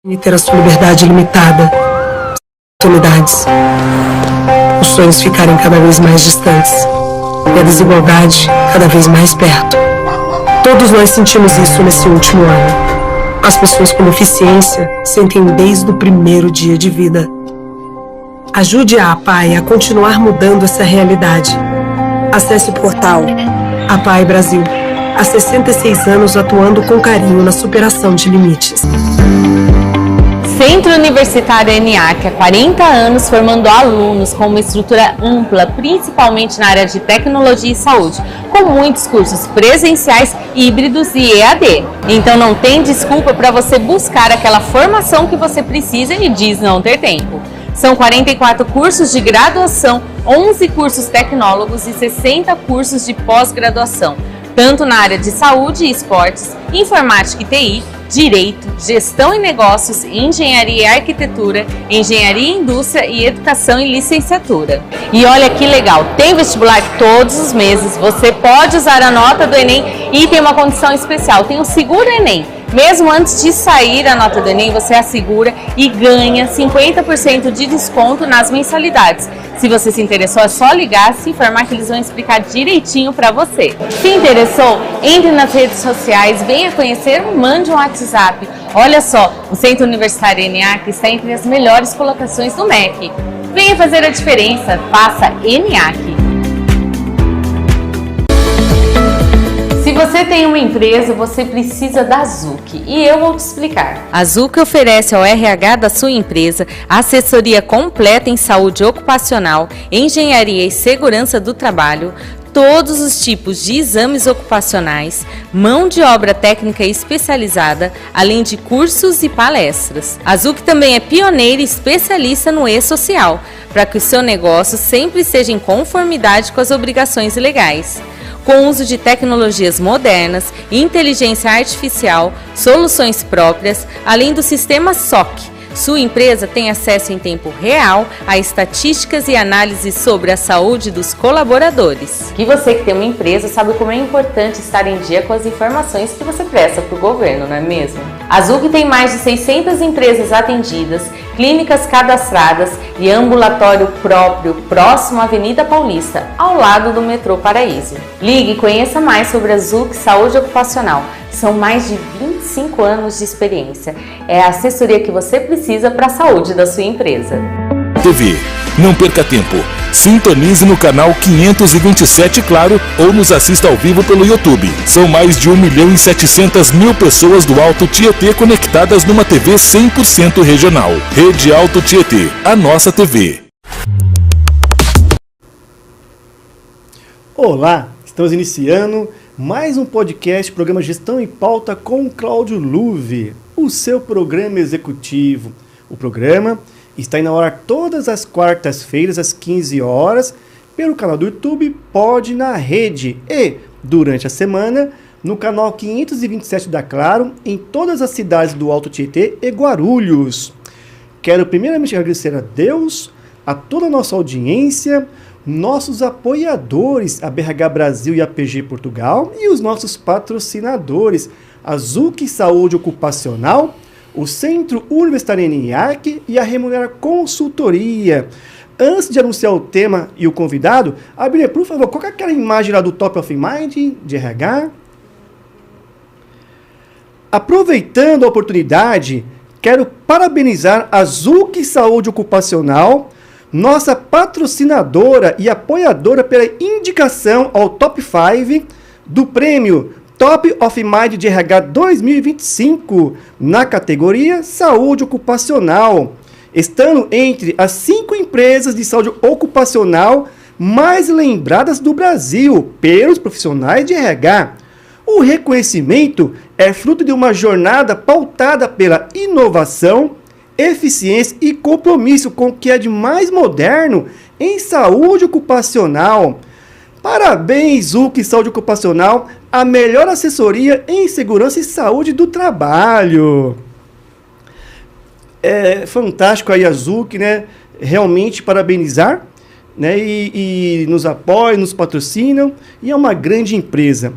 E ter a sua liberdade limitada, oportunidades, os sonhos ficarem cada vez mais distantes e a desigualdade cada vez mais perto. Todos nós sentimos isso nesse último ano. As pessoas com deficiência sentem desde o primeiro dia de vida. Ajude a APAE a continuar mudando essa realidade. Acesse o portal APAE Brasil. Há 66 anos atuando com carinho na superação de limites. Centro Universitário ENIAC, há 40 anos formando alunos com uma estrutura ampla, principalmente na área de tecnologia e saúde, com muitos cursos presenciais, híbridos e EAD. Então não tem desculpa para você buscar aquela formação que você precisa e diz não ter tempo. São 44 cursos de graduação, 11 cursos tecnólogos e 60 cursos de pós-graduação, tanto na área de saúde e esportes, informática e TI, direito, gestão e negócios, engenharia e arquitetura, engenharia e indústria e educação e licenciatura. E olha que legal, tem vestibular todos os meses, você pode usar a nota do Enem e tem uma condição especial, tem o Seguro Enem. Mesmo antes de sair a nota do Enem, você assegura e ganha 50% de desconto nas mensalidades. Se você se interessou, é só ligar, se informar que eles vão explicar direitinho para você. Se interessou, entre nas redes sociais, venha conhecer, mande um WhatsApp. Olha só, o Centro Universitário ENIAC está entre as melhores colocações do MEC. Venha fazer a diferença, faça ENIAC. Se você tem uma empresa, você precisa da Zuc e eu vou te explicar. A Zuc oferece ao RH da sua empresa assessoria completa em saúde ocupacional, engenharia e segurança do trabalho, todos os tipos de exames ocupacionais, mão de obra técnica especializada, além de cursos e palestras. A Zuc também é pioneira e especialista no e-social, para que o seu negócio sempre seja em conformidade com as obrigações legais. Com uso de tecnologias modernas, inteligência artificial, soluções próprias, além do sistema SOC. Sua empresa tem acesso em tempo real a estatísticas e análises sobre a saúde dos colaboradores. E você que tem uma empresa sabe como é importante estar em dia com as informações que você presta para o governo, não é mesmo? A Zuc tem mais de 600 empresas atendidas, clínicas cadastradas e ambulatório próprio próximo à Avenida Paulista, ao lado do metrô Paraíso. Ligue e conheça mais sobre a Zuc Saúde Ocupacional. São mais de 25 anos de experiência. É a assessoria que você precisa para a saúde da sua empresa. TV. Não perca tempo. Sintonize no canal 527 Claro ou nos assista ao vivo pelo YouTube. São mais de 1.700.000 pessoas do Alto Tietê conectadas numa TV 100% regional. Rede Alto Tietê, a nossa TV. Olá, estamos iniciando mais um podcast, programa Gestão em Pauta com Cláudio Luve, o seu programa executivo. O programa está indo na hora todas as quartas-feiras, às 15 horas, pelo canal do YouTube Pode na Rede e, durante a semana, no canal 527 da Claro, em todas as cidades do Alto Tietê e Guarulhos. Quero primeiramente agradecer a Deus, a toda a nossa audiência, nossos apoiadores, a BRH Brasil e a PG Portugal, e os nossos patrocinadores, a Zuc Saúde Ocupacional, o Centro Universitário ENIAC e a Remunera Consultoria. Antes de anunciar o tema e o convidado, Abília, por favor, qual é aquela imagem lá do Top of Mind de RH? Aproveitando a oportunidade, quero parabenizar a Zuc Saúde Ocupacional, nossa patrocinadora e apoiadora pela indicação ao Top 5 do prêmio Top of Mind de RH 2025 na categoria Saúde Ocupacional, estando entre as 5 empresas de saúde ocupacional mais lembradas do Brasil pelos profissionais de RH. O reconhecimento é fruto de uma jornada pautada pela inovação, eficiência e compromisso com o que é de mais moderno em saúde ocupacional. Parabéns, Zuc Saúde Ocupacional, a melhor assessoria em segurança e saúde do trabalho. É fantástico aí a Zuc, né? Realmente parabenizar, né? E nos apoiam, nos patrocinam e é uma grande empresa.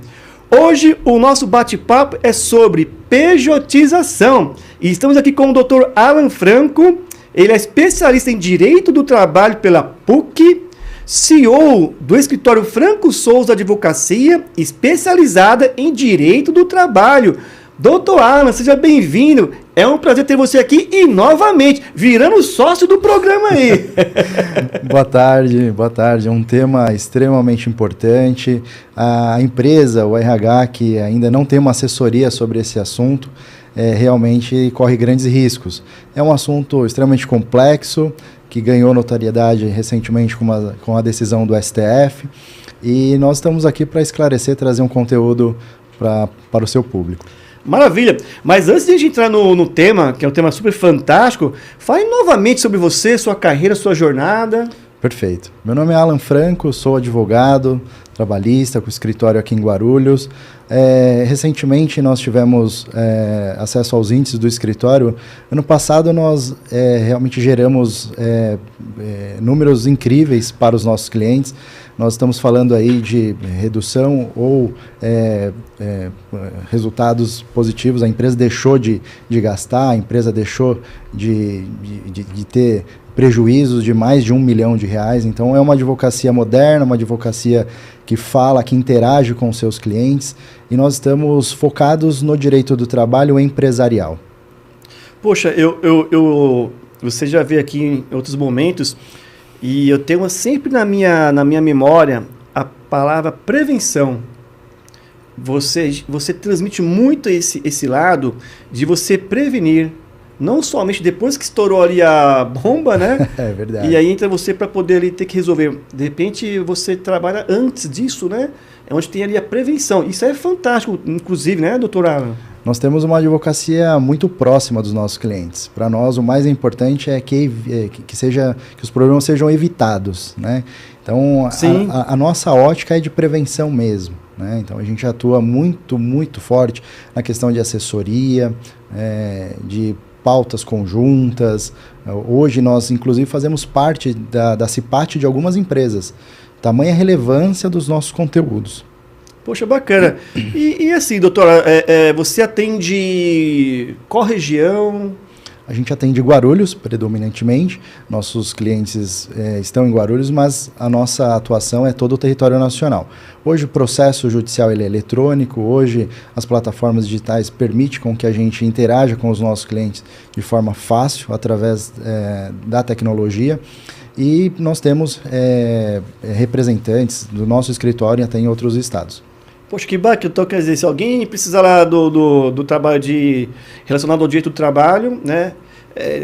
Hoje o nosso bate-papo é sobre pejotização. E estamos aqui com o Dr. Alan Franco. Ele é especialista em Direito do Trabalho pela PUC, CEO do escritório Franco Souza Advocacia, especializada em Direito do Trabalho. Doutor Alan, seja bem-vindo. É um prazer ter você aqui e, novamente, virando sócio do programa aí. Boa tarde. É um tema extremamente importante. A empresa, o RH, que ainda não tem uma assessoria sobre esse assunto, realmente corre grandes riscos. É um assunto extremamente complexo, que ganhou notoriedade recentemente com a decisão do STF, e nós estamos aqui para esclarecer, trazer um conteúdo para o seu público. Maravilha, mas antes de a gente entrar no tema, que é um tema super fantástico, fale novamente sobre você, sua carreira, sua jornada. Perfeito. Meu nome é Alan Franco, sou advogado trabalhista com escritório aqui em Guarulhos. Recentemente nós tivemos acesso aos índices do escritório. Ano passado nós realmente geramos números incríveis para os nossos clientes. Nós estamos falando aí de redução ou resultados positivos. A empresa deixou de gastar, a empresa deixou de ter prejuízos de mais de R$1 milhão. Então é uma advocacia moderna, uma advocacia que fala, que interage com os seus clientes, e nós estamos focados no direito do trabalho empresarial. Poxa, você já veio aqui em outros momentos, e eu tenho sempre na minha memória a palavra prevenção. Você transmite muito esse lado de você prevenir, não somente depois que estourou ali a bomba, né? É verdade. E aí entra você para poder ali ter que resolver. De repente você trabalha antes disso, né? É onde tem ali a prevenção. Isso é fantástico, inclusive, né, doutor Alan? Nós temos uma advocacia muito próxima dos nossos clientes. Para nós, o mais importante é que os problemas sejam evitados, né? Então, a nossa ótica é de prevenção mesmo, né? Então, a gente atua muito, muito forte na questão de assessoria, de pautas conjuntas. Hoje, nós, inclusive, fazemos parte da CIPAT de algumas empresas. Tamanha relevância dos nossos conteúdos. Poxa, bacana. E assim, doutora, você atende qual região? A gente atende Guarulhos, predominantemente. Nossos clientes estão em Guarulhos, mas a nossa atuação é todo o território nacional. Hoje o processo judicial ele é eletrônico, hoje as plataformas digitais permitem com que a gente interaja com os nossos clientes de forma fácil, através da tecnologia. E nós temos representantes do nosso escritório até em outros estados. Poxa, que bacana. Então, quer dizer, se alguém precisar lá do trabalho relacionado ao direito do trabalho, né?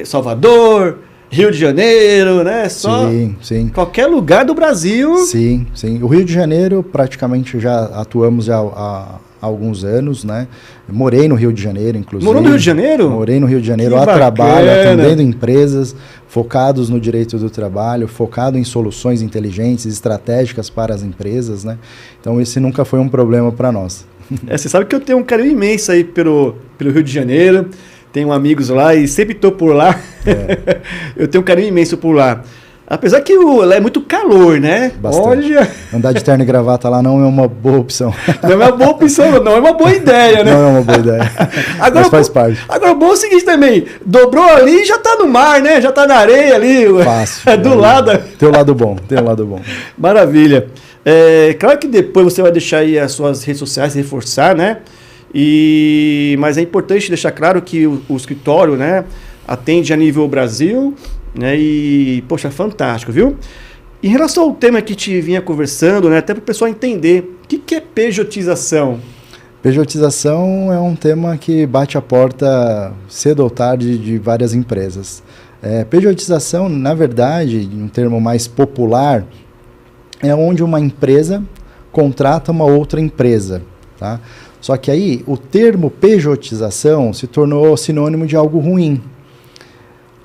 Salvador, Rio de Janeiro, né? Sim. Qualquer lugar do Brasil. Sim. O Rio de Janeiro praticamente já atuamos há alguns anos, né? Morei no Rio de Janeiro, inclusive. Morou no Rio de Janeiro? Morei no Rio de Janeiro a trabalho, atendendo empresas, focados no direito do trabalho, focado em soluções inteligentes, estratégicas para as empresas, né? Então, esse nunca foi um problema para nós. Você sabe que eu tenho um carinho imenso aí pelo Rio de Janeiro, tenho amigos lá e sempre estou por lá. Eu tenho um carinho imenso por lá. Apesar que lá é muito calor, né? Bastante. Olha... Andar de terno e gravata lá não é uma boa opção. Não é uma boa opção, não é uma boa ideia, né? Não é uma boa ideia. Agora, mas faz parte. Agora, o bom é o seguinte também, dobrou ali e já tá no mar, né? Já tá na areia ali. Fácil. Do lado. Tem o lado bom, Maravilha. Claro que depois você vai deixar aí as suas redes sociais, reforçar, né? Mas é importante deixar claro que o escritório, né, atende a nível Brasil, né? E, poxa, fantástico, viu? Em relação ao tema que te vinha conversando, né, até para o pessoal entender, o que é pejotização? Pejotização é um tema que bate a porta cedo ou tarde de várias empresas. Pejotização, na verdade, um termo mais popular, é onde uma empresa contrata uma outra empresa, tá? Só que aí o termo pejotização se tornou sinônimo de algo ruim.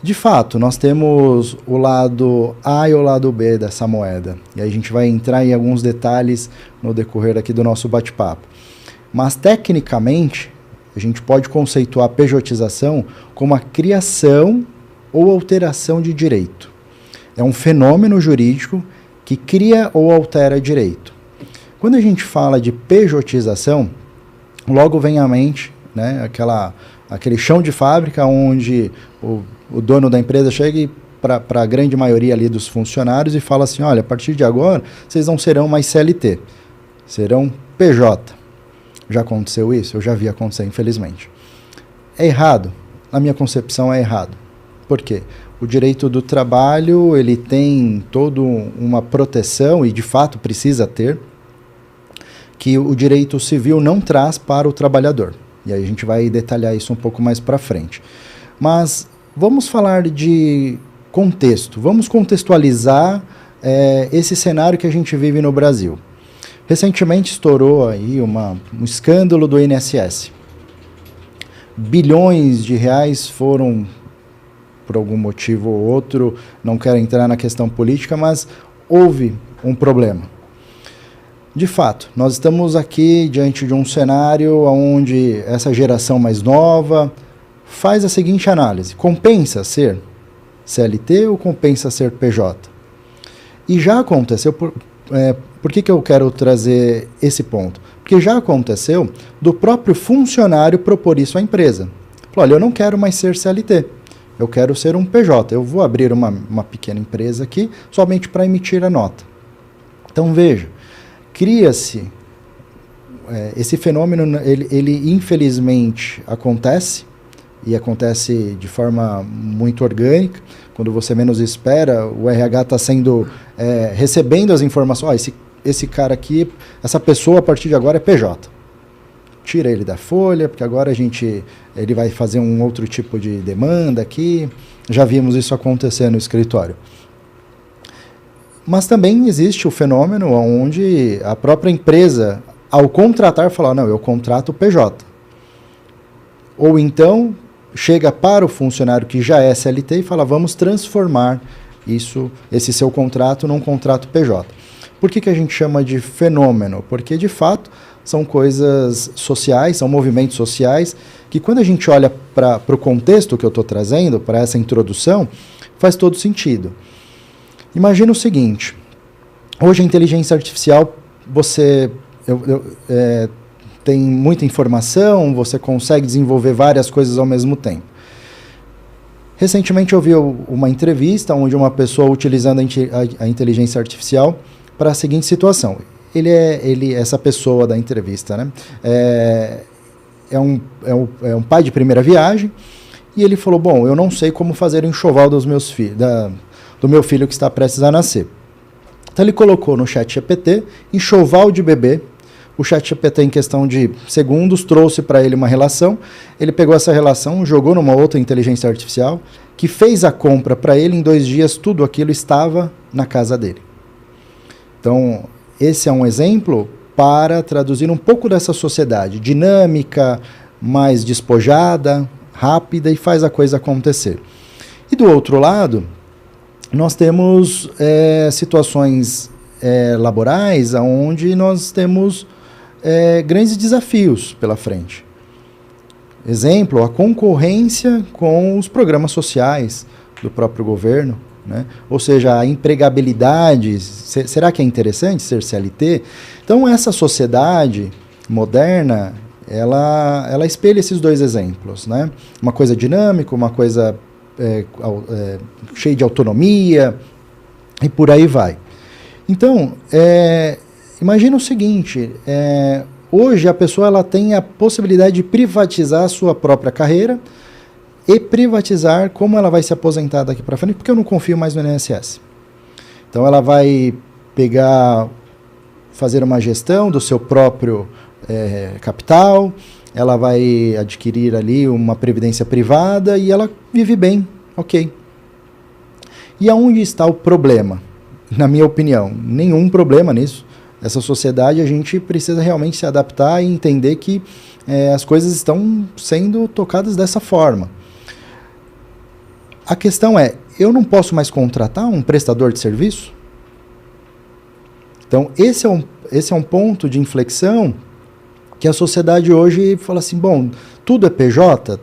De fato, nós temos o lado A e o lado B dessa moeda. E aí a gente vai entrar em alguns detalhes no decorrer aqui do nosso bate-papo. Mas, tecnicamente, a gente pode conceituar a pejotização como a criação ou alteração de direito. É um fenômeno jurídico que cria ou altera direito. Quando a gente fala de pejotização, logo vem à mente, né, aquele chão de fábrica onde o dono da empresa chega para a grande maioria ali dos funcionários e fala assim, olha, a partir de agora vocês não serão mais CLT, serão PJ. Já aconteceu isso? Eu já vi acontecer, infelizmente. É errado? Na minha concepção é errado. Por quê? O direito do trabalho, ele tem toda uma proteção, e de fato precisa ter, que o direito civil não traz para o trabalhador. E aí a gente vai detalhar isso um pouco mais para frente. Mas vamos falar de contexto, vamos contextualizar esse cenário que a gente vive no Brasil. Recentemente estourou aí um escândalo do INSS. Bilhões de reais foram, por algum motivo ou outro, não quero entrar na questão política, mas houve um problema. De fato, nós estamos aqui diante de um cenário onde essa geração mais nova faz a seguinte análise: compensa ser CLT ou compensa ser PJ? E já aconteceu, por que eu quero trazer esse ponto? Porque já aconteceu do próprio funcionário propor isso à empresa. Falou, olha, eu não quero mais ser CLT, eu quero ser um PJ, eu vou abrir uma pequena empresa aqui somente para emitir a nota. Então veja, cria-se, esse fenômeno, ele infelizmente acontece, e acontece de forma muito orgânica. Quando você menos espera, o RH está recebendo as informações, esse cara aqui, essa pessoa a partir de agora é PJ. Tira ele da folha, porque agora ele vai fazer um outro tipo de demanda aqui. Já vimos isso acontecer no escritório. Mas também existe o fenômeno onde a própria empresa, ao contratar, fala, não, eu contrato o PJ. Ou então chega para o funcionário que já é CLT e fala, vamos transformar esse seu contrato num contrato PJ. Por que a gente chama de fenômeno? Porque, de fato, são coisas sociais, são movimentos sociais, que quando a gente olha para o contexto que eu estou trazendo, para essa introdução, faz todo sentido. Imagina o seguinte, hoje a inteligência artificial, você tem muita informação, você consegue desenvolver várias coisas ao mesmo tempo. Recentemente eu vi uma entrevista onde uma pessoa utilizando a inteligência artificial para a seguinte situação. Essa pessoa da entrevista, né, é um pai de primeira viagem, e ele falou, bom, eu não sei como fazer o enxoval dos meus filhos, do meu filho que está prestes a nascer. Então ele colocou no ChatGPT enxoval de bebê. O ChatGPT, em questão de segundos, trouxe para ele uma relação. Ele pegou essa relação, jogou numa outra inteligência artificial, que fez a compra para ele. Em 2 dias, tudo aquilo estava na casa dele. Então, esse é um exemplo para traduzir um pouco dessa sociedade dinâmica, mais despojada, rápida, e faz a coisa acontecer. E do outro lado, nós temos situações laborais onde nós temos grandes desafios pela frente. Exemplo, a concorrência com os programas sociais do próprio governo, né? Ou seja, a empregabilidade. Será que é interessante ser CLT? Então, essa sociedade moderna, ela espelha esses 2 exemplos, né? Uma coisa dinâmica, uma coisa cheia de autonomia, e por aí vai. Então, imagina o seguinte, hoje a pessoa ela tem a possibilidade de privatizar a sua própria carreira e privatizar como ela vai se aposentar daqui para frente, porque eu não confio mais no INSS. Então ela vai fazer uma gestão do seu próprio capital, ela vai adquirir ali uma previdência privada e ela vive bem, ok. E aonde está o problema? Na minha opinião, nenhum problema nisso. Essa sociedade, a gente precisa realmente se adaptar e entender que as coisas estão sendo tocadas dessa forma. A questão é, eu não posso mais contratar um prestador de serviço? Então, esse é um ponto de inflexão que a sociedade hoje fala assim, bom, tudo é PJ,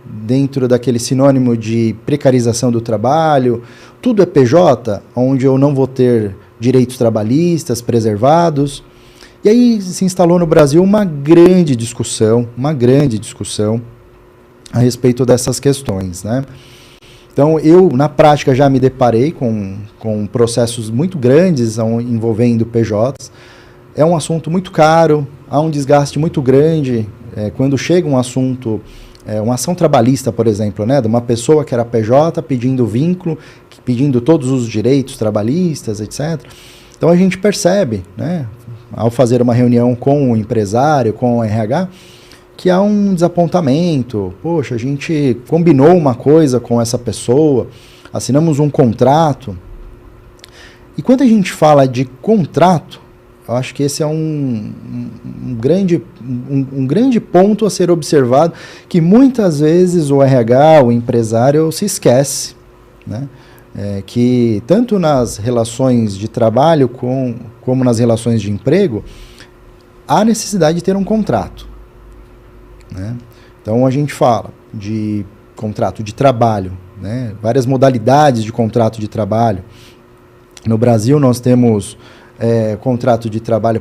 dentro daquele sinônimo de precarização do trabalho, tudo é PJ, onde eu não vou ter direitos trabalhistas preservados. E aí se instalou no Brasil uma grande discussão a respeito dessas questões, né? Então, eu, na prática, já me deparei com processos muito grandes envolvendo PJs. É um assunto muito caro, há um desgaste muito grande. Quando chega um assunto, uma ação trabalhista, por exemplo, né, de uma pessoa que era PJ pedindo vínculo, pedindo todos os direitos trabalhistas, etc. Então, a gente percebe, né, ao fazer uma reunião com o empresário, com o RH, que há um desapontamento. Poxa, a gente combinou uma coisa com essa pessoa, assinamos um contrato. E quando a gente fala de contrato, eu acho que esse é um grande ponto a ser observado, que muitas vezes o RH, o empresário, se esquece, né? Que tanto nas relações de trabalho como nas relações de emprego, há necessidade de ter um contrato, né? Então a gente fala de contrato de trabalho, né? Várias modalidades de contrato de trabalho. No Brasil nós temos contrato de trabalho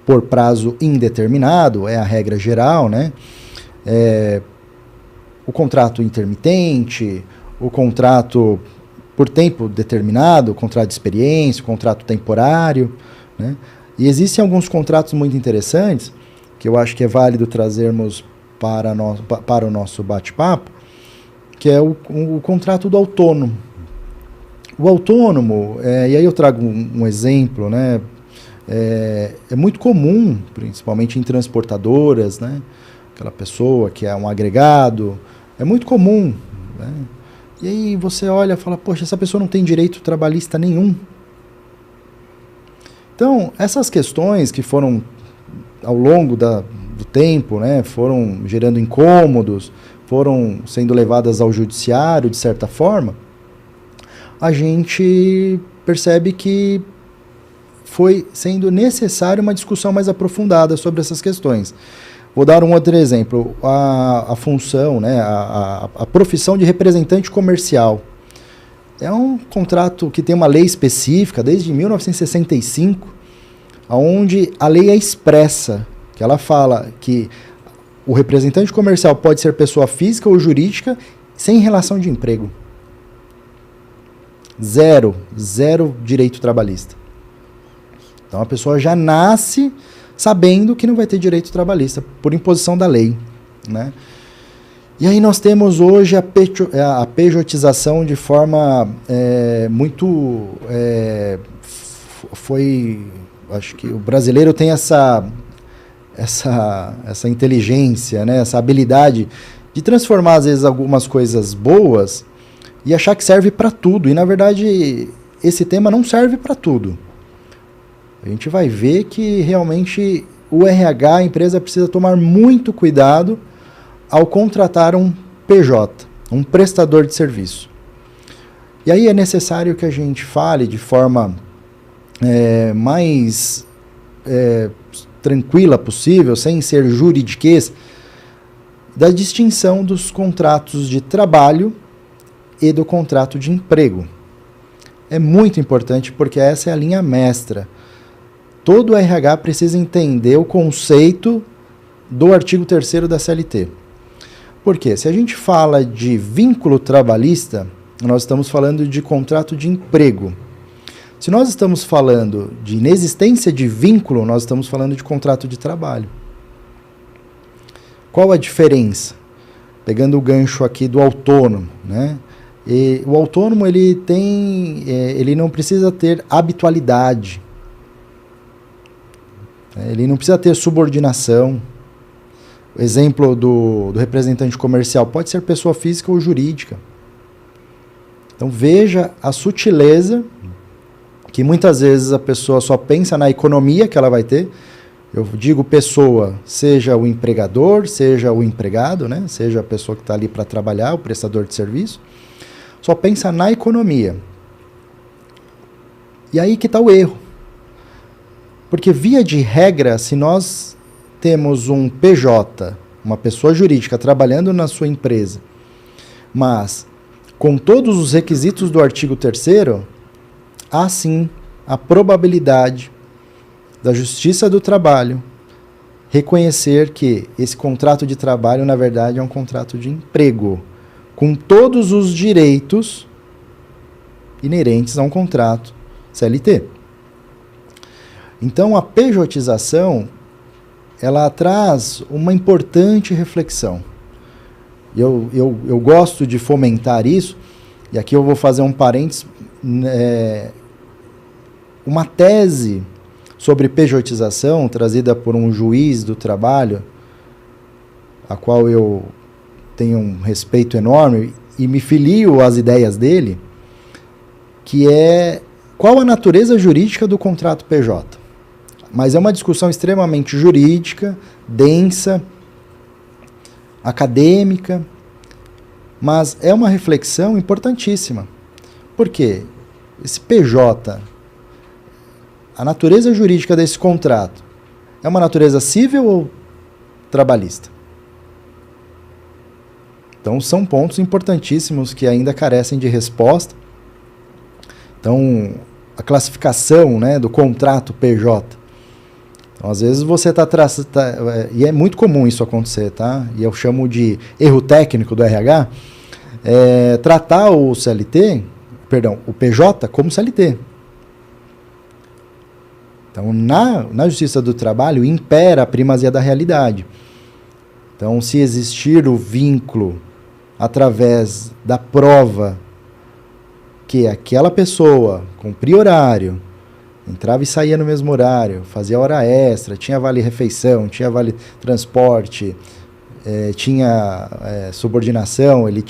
por prazo indeterminado, é a regra geral, né? O contrato intermitente, o contrato por tempo determinado, o contrato de experiência, o contrato temporário, né? E existem alguns contratos muito interessantes que eu acho que é válido trazermos para o nosso bate-papo, que é o contrato do autônomo. O autônomo, e aí eu trago um exemplo, né? É muito comum, principalmente em transportadoras, né? Aquela pessoa que é um agregado, é muito comum, né? E aí você olha e fala, poxa, essa pessoa não tem direito trabalhista nenhum. Então, essas questões que foram ao longo do tempo, né, foram gerando incômodos, foram sendo levadas ao judiciário, de certa forma, a gente percebe que foi sendo necessária uma discussão mais aprofundada sobre essas questões. Vou dar um outro exemplo, a função, né, a profissão de representante comercial. É um contrato que tem uma lei específica, desde 1965, onde a lei é expressa, que ela fala que o representante comercial pode ser pessoa física ou jurídica sem relação de emprego. Zero direito trabalhista. Então a pessoa já nasce sabendo que não vai ter direito trabalhista, por imposição da lei, né? E aí nós temos hoje a pejotização de forma muito... acho que o brasileiro tem essa inteligência, né? Essa habilidade de transformar, às vezes, algumas coisas boas e achar que serve para tudo. E, na verdade, esse tema não serve para tudo. A gente vai ver que, realmente, o RH, a empresa, precisa tomar muito cuidado ao contratar um PJ, um prestador de serviço. E aí é necessário que a gente fale de forma mais tranquila possível, sem ser juridiquês, da distinção dos contratos de trabalho e do contrato de emprego. É muito importante porque essa é a linha mestra. Todo RH precisa entender o conceito do artigo 3º da CLT. Por quê? Se a gente fala de vínculo trabalhista, nós estamos falando de contrato de emprego. Se nós estamos falando de inexistência de vínculo, nós estamos falando de contrato de trabalho. Qual a diferença? Pegando o gancho aqui do autônomo, né? E o autônomo ele não precisa ter habitualidade, ele não precisa ter subordinação. O exemplo do representante comercial pode ser pessoa física ou jurídica. Então veja a sutileza, que muitas vezes a pessoa só pensa na economia que ela vai ter. Eu digo pessoa, seja o empregador, seja o empregado, né? Seja a pessoa que está ali para trabalhar, o prestador de serviço, só pensa na economia. E aí que está o erro. Porque via de regra, se nós temos um PJ, uma pessoa jurídica trabalhando na sua empresa, mas com todos os requisitos do artigo 3º, há sim a probabilidade da Justiça do Trabalho reconhecer que esse contrato de trabalho, na verdade, é um contrato de emprego, com todos os direitos inerentes a um contrato CLT. Então, a pejotização, ela traz uma importante reflexão. Eu gosto de fomentar isso, e aqui eu vou fazer um parênteses, uma tese sobre pejotização, trazida por um juiz do trabalho, a qual eu tenho um respeito enorme e me filio às ideias dele, que é qual a natureza jurídica do contrato PJ. Mas é uma discussão extremamente jurídica, densa, acadêmica, mas é uma reflexão importantíssima. Por quê? Esse PJ, a natureza jurídica desse contrato, é uma natureza civil ou trabalhista? Então, são pontos importantíssimos que ainda carecem de resposta. Então, a classificação, né, do contrato PJ. Então, às vezes você e é muito comum isso acontecer, tá? E eu chamo de erro técnico do RH, tratar o PJ como CLT. Então, na Justiça do Trabalho, impera a primazia da realidade. Então, se existir o vínculo através da prova que aquela pessoa cumpria horário, entrava e saía no mesmo horário, fazia hora extra, tinha vale-refeição, tinha vale-transporte, tinha subordinação, ele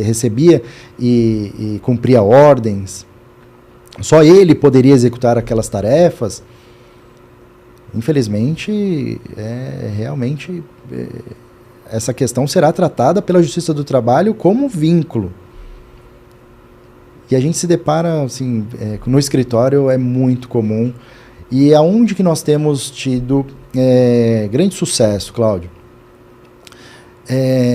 recebia e cumpria ordens, só ele poderia executar aquelas tarefas. Infelizmente, realmente, essa questão será tratada pela Justiça do Trabalho como vínculo. E a gente se depara, assim, no escritório é muito comum. E é onde que nós temos tido grande sucesso, Cláudio.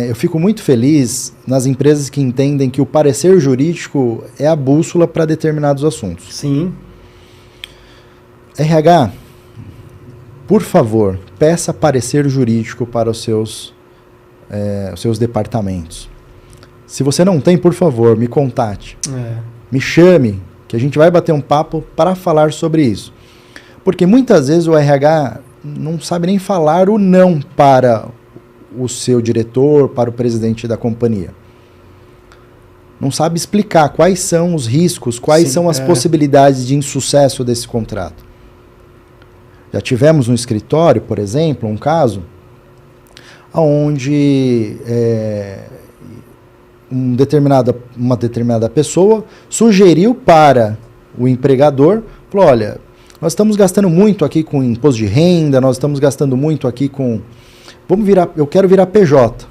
Eu fico muito feliz nas empresas que entendem que o parecer jurídico é a bússola para determinados assuntos. Sim. RH, por favor, peça parecer jurídico para os seus departamentos. Se você não tem, por favor, me contate. Me chame, que a gente vai bater um papo para falar sobre isso. Porque muitas vezes o RH não sabe nem falar o não para o seu diretor, para o presidente da companhia. Não sabe explicar quais são os riscos, quais são as possibilidades de insucesso desse contrato. Já tivemos no escritório, por exemplo, um caso onde uma determinada pessoa sugeriu para o empregador, falou, olha, nós estamos gastando muito aqui com imposto de renda, nós estamos gastando muito aqui com... eu quero virar PJ.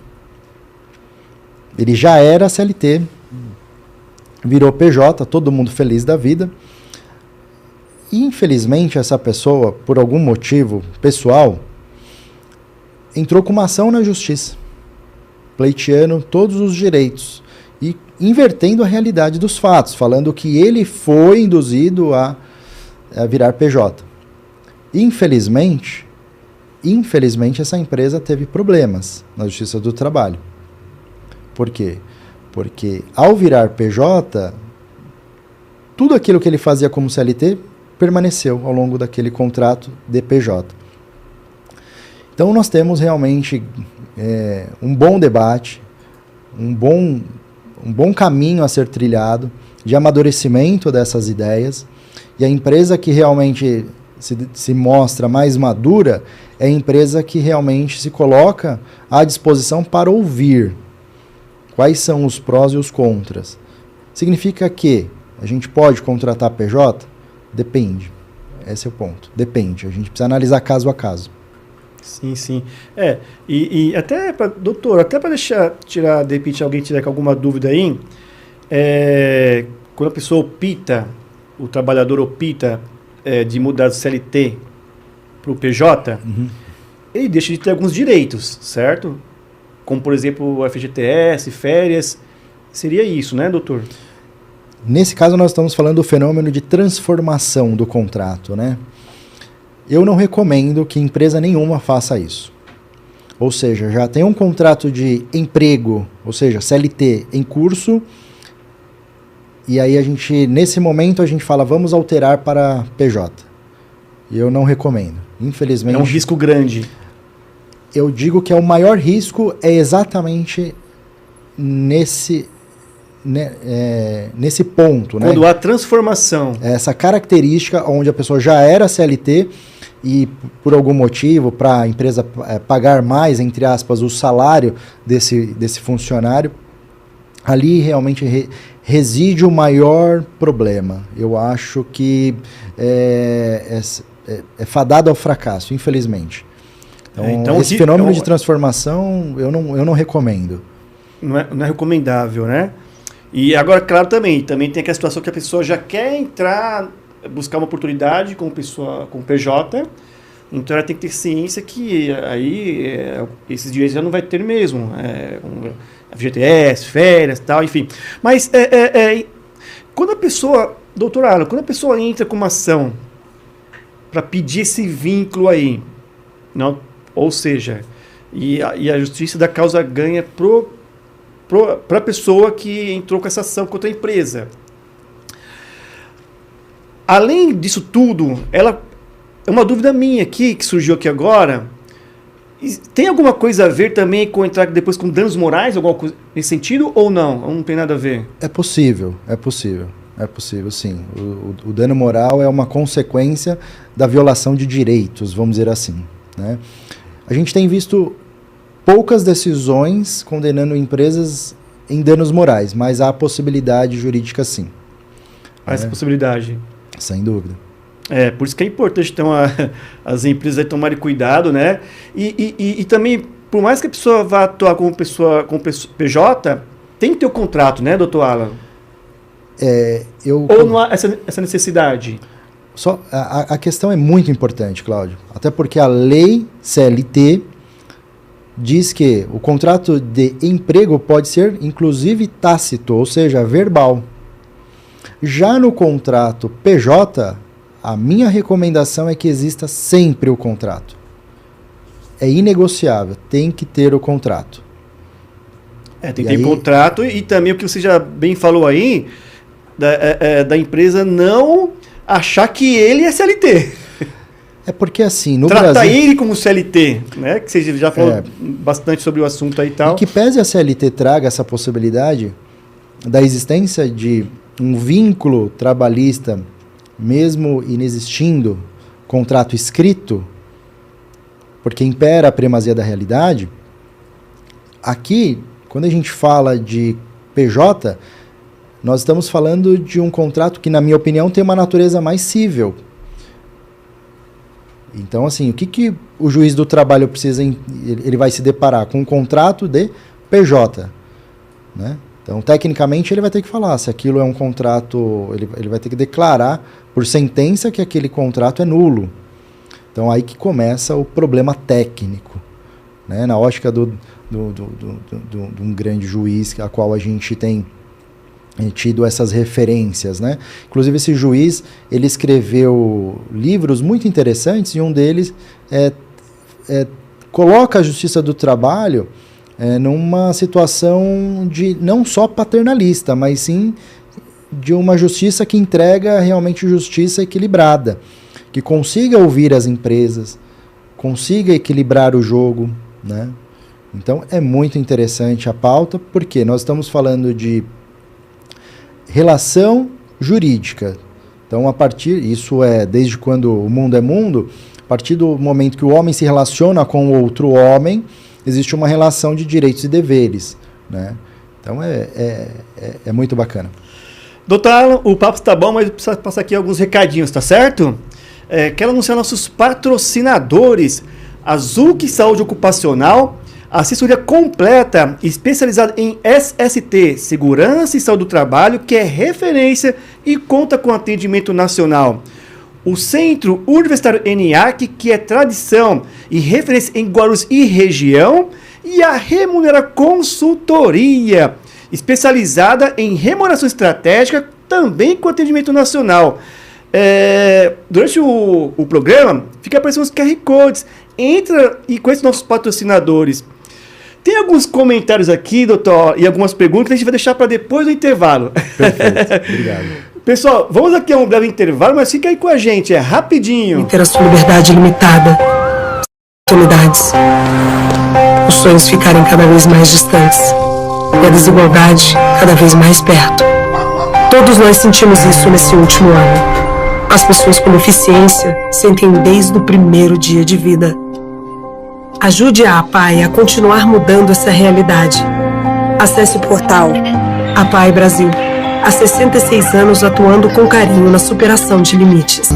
Ele já era CLT, virou PJ, todo mundo feliz da vida. E, infelizmente, essa pessoa, por algum motivo pessoal, entrou com uma ação na justiça, pleiteando todos os direitos e invertendo a realidade dos fatos, falando que ele foi induzido a virar PJ. Infelizmente, essa empresa teve problemas na Justiça do Trabalho. Por quê? Porque ao virar PJ, tudo aquilo que ele fazia como CLT permaneceu ao longo daquele contrato de PJ. Então nós temos realmente um bom debate, um bom caminho a ser trilhado de amadurecimento dessas ideias, e a empresa que realmente se mostra mais madura é a empresa que realmente se coloca à disposição para ouvir quais são os prós e os contras. Significa que a gente pode contratar PJ? Depende. Esse é o ponto. Depende. A gente precisa analisar caso a caso. Sim, sim. E até para, doutor, até para tirar, de repente, alguém tiver com alguma dúvida aí, quando a pessoa opta, o trabalhador opta de mudar do CLT para o PJ, ele deixa de ter alguns direitos, certo? Como, por exemplo, o FGTS, férias. Seria isso, né, doutor? Nesse caso, nós estamos falando do fenômeno de transformação do contrato, né? Eu não recomendo que empresa nenhuma faça isso. Ou seja, já tem um contrato de emprego, ou seja, CLT em curso, e aí nesse momento a gente fala, vamos alterar para PJ. E eu não recomendo, infelizmente. É um risco grande. Eu digo que o maior risco é exatamente nesse ponto. Quando há transformação. Essa característica onde a pessoa já era CLT e por algum motivo, para a empresa pagar mais, entre aspas, o salário desse funcionário, ali realmente reside o maior problema. Eu acho que é fadado ao fracasso, infelizmente. Então esse fenômeno de transformação eu não recomendo. Não é recomendável, né? E agora, claro, também tem aquela situação que a pessoa já quer entrar, buscar uma oportunidade com PJ, então ela tem que ter ciência que aí esses direitos já não vai ter mesmo. FGTS, férias e tal, enfim. Mas quando a pessoa, doutor Alan, quando a pessoa entra com uma ação para pedir esse vínculo aí, não, ou seja, e a justiça da causa ganha para a pessoa que entrou com essa ação contra a empresa. Além disso tudo, é uma dúvida minha aqui, que surgiu aqui agora, tem alguma coisa a ver também com entrar depois com danos morais, alguma coisa nesse sentido, ou não? Não tem nada a ver? É possível sim. O dano moral é uma consequência da violação de direitos, vamos dizer assim, né? A gente tem visto poucas decisões condenando empresas em danos morais, mas há possibilidade jurídica sim. Há essa possibilidade? Sem dúvida. Por isso que é importante então as empresas aí tomarem cuidado, né? E também, por mais que a pessoa vá atuar como PJ, tem que ter o contrato, né, doutor Alan? Ou não há essa necessidade? A questão é muito importante, Cláudio. Até porque a lei CLT diz que o contrato de emprego pode ser, inclusive, tácito, ou seja, verbal. Já no contrato PJ, a minha recomendação é que exista sempre o contrato. É inegociável, tem que ter o contrato. Tem que ter o contrato e também o que você já bem falou aí, da empresa não achar que ele é CLT. É porque assim, no Trata Brasil... ele como CLT, né? Que você já falou bastante sobre o assunto aí e tal. E que pese a CLT traga essa possibilidade da existência de um vínculo trabalhista, mesmo inexistindo contrato escrito, porque impera a primazia da realidade, aqui, quando a gente fala de PJ, nós estamos falando de um contrato que, na minha opinião, tem uma natureza mais cível. Então, assim, o que o juiz do trabalho precisa... Ele vai se deparar com um contrato de PJ, né? Então, tecnicamente, ele vai ter que falar se aquilo é um contrato... Ele vai ter que declarar por sentença que aquele contrato é nulo. Então, aí que começa o problema técnico, né? Na ótica de um grande juiz a qual a gente tem tido essas referências, né? Inclusive, esse juiz, ele escreveu livros muito interessantes e um deles coloca a Justiça do Trabalho numa situação de não só paternalista, mas sim de uma justiça que entrega realmente justiça equilibrada, que consiga ouvir as empresas, consiga equilibrar o jogo, né? Então, é muito interessante a pauta, porque nós estamos falando de relação jurídica. Então, isso é desde quando o mundo é mundo, a partir do momento que o homem se relaciona com outro homem, existe uma relação de direitos e deveres, né? Então, é muito bacana. Doutor Alan, o papo está bom, mas eu preciso passar aqui alguns recadinhos, tá certo? Quero anunciar nossos patrocinadores. A Zuc Saúde Ocupacional, assessoria completa, especializada em SST, Segurança e Saúde do Trabalho, que é referência e conta com atendimento nacional. O Centro Universitário ENIAC, que é tradição e referência em Guarulhos e região. E a Remunera Consultoria, especializada em remuneração estratégica, também com atendimento nacional. Durante o programa, fica aparecendo os QR Codes. Entra e conhece nossos patrocinadores. Tem alguns comentários aqui, doutor, e algumas perguntas que a gente vai deixar para depois do intervalo. Perfeito, obrigado. Pessoal, vamos aqui a um breve intervalo, mas fica aí com a gente, é rapidinho. Ter a sua liberdade limitada. Oportunidades. Os sonhos ficarem cada vez mais distantes. E a desigualdade cada vez mais perto. Todos nós sentimos isso nesse último ano. As pessoas com deficiência sentem desde o primeiro dia de vida. Ajude a APAE a continuar mudando essa realidade. Acesse o portal APAE Brasil. Há 66 anos atuando com carinho na superação de limites.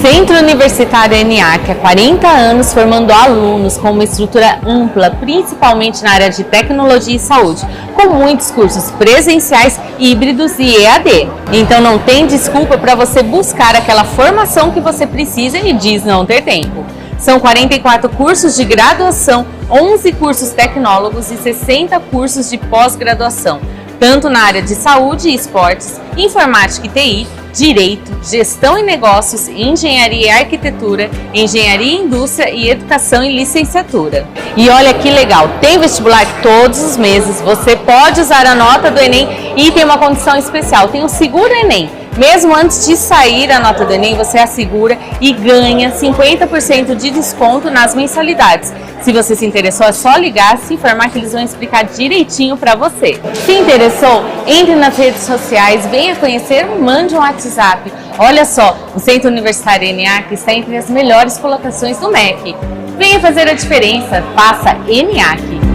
Centro Universitário ENIAC, há 40 anos formando alunos com uma estrutura ampla, principalmente na área de tecnologia e saúde, com muitos cursos presenciais, híbridos e EAD. Então não tem desculpa para você buscar aquela formação que você precisa e diz não ter tempo. São 44 cursos de graduação, 11 cursos tecnólogos e 60 cursos de pós-graduação, tanto na área de saúde e esportes, informática e TI, direito, gestão e negócios, engenharia e arquitetura, engenharia e indústria e educação e licenciatura. E olha que legal, tem vestibular todos os meses, você pode usar a nota do Enem e tem uma condição especial, tem o Seguro Enem. Mesmo antes de sair a nota do Enem, você assegura e ganha 50% de desconto nas mensalidades. Se você se interessou, é só ligar, se informar que eles vão explicar direitinho para você. Se interessou, entre nas redes sociais, venha conhecer, mande um WhatsApp. Olha só, o Centro Universitário ENIAC está entre as melhores colocações do MEC. Venha fazer a diferença, faça ENIAC.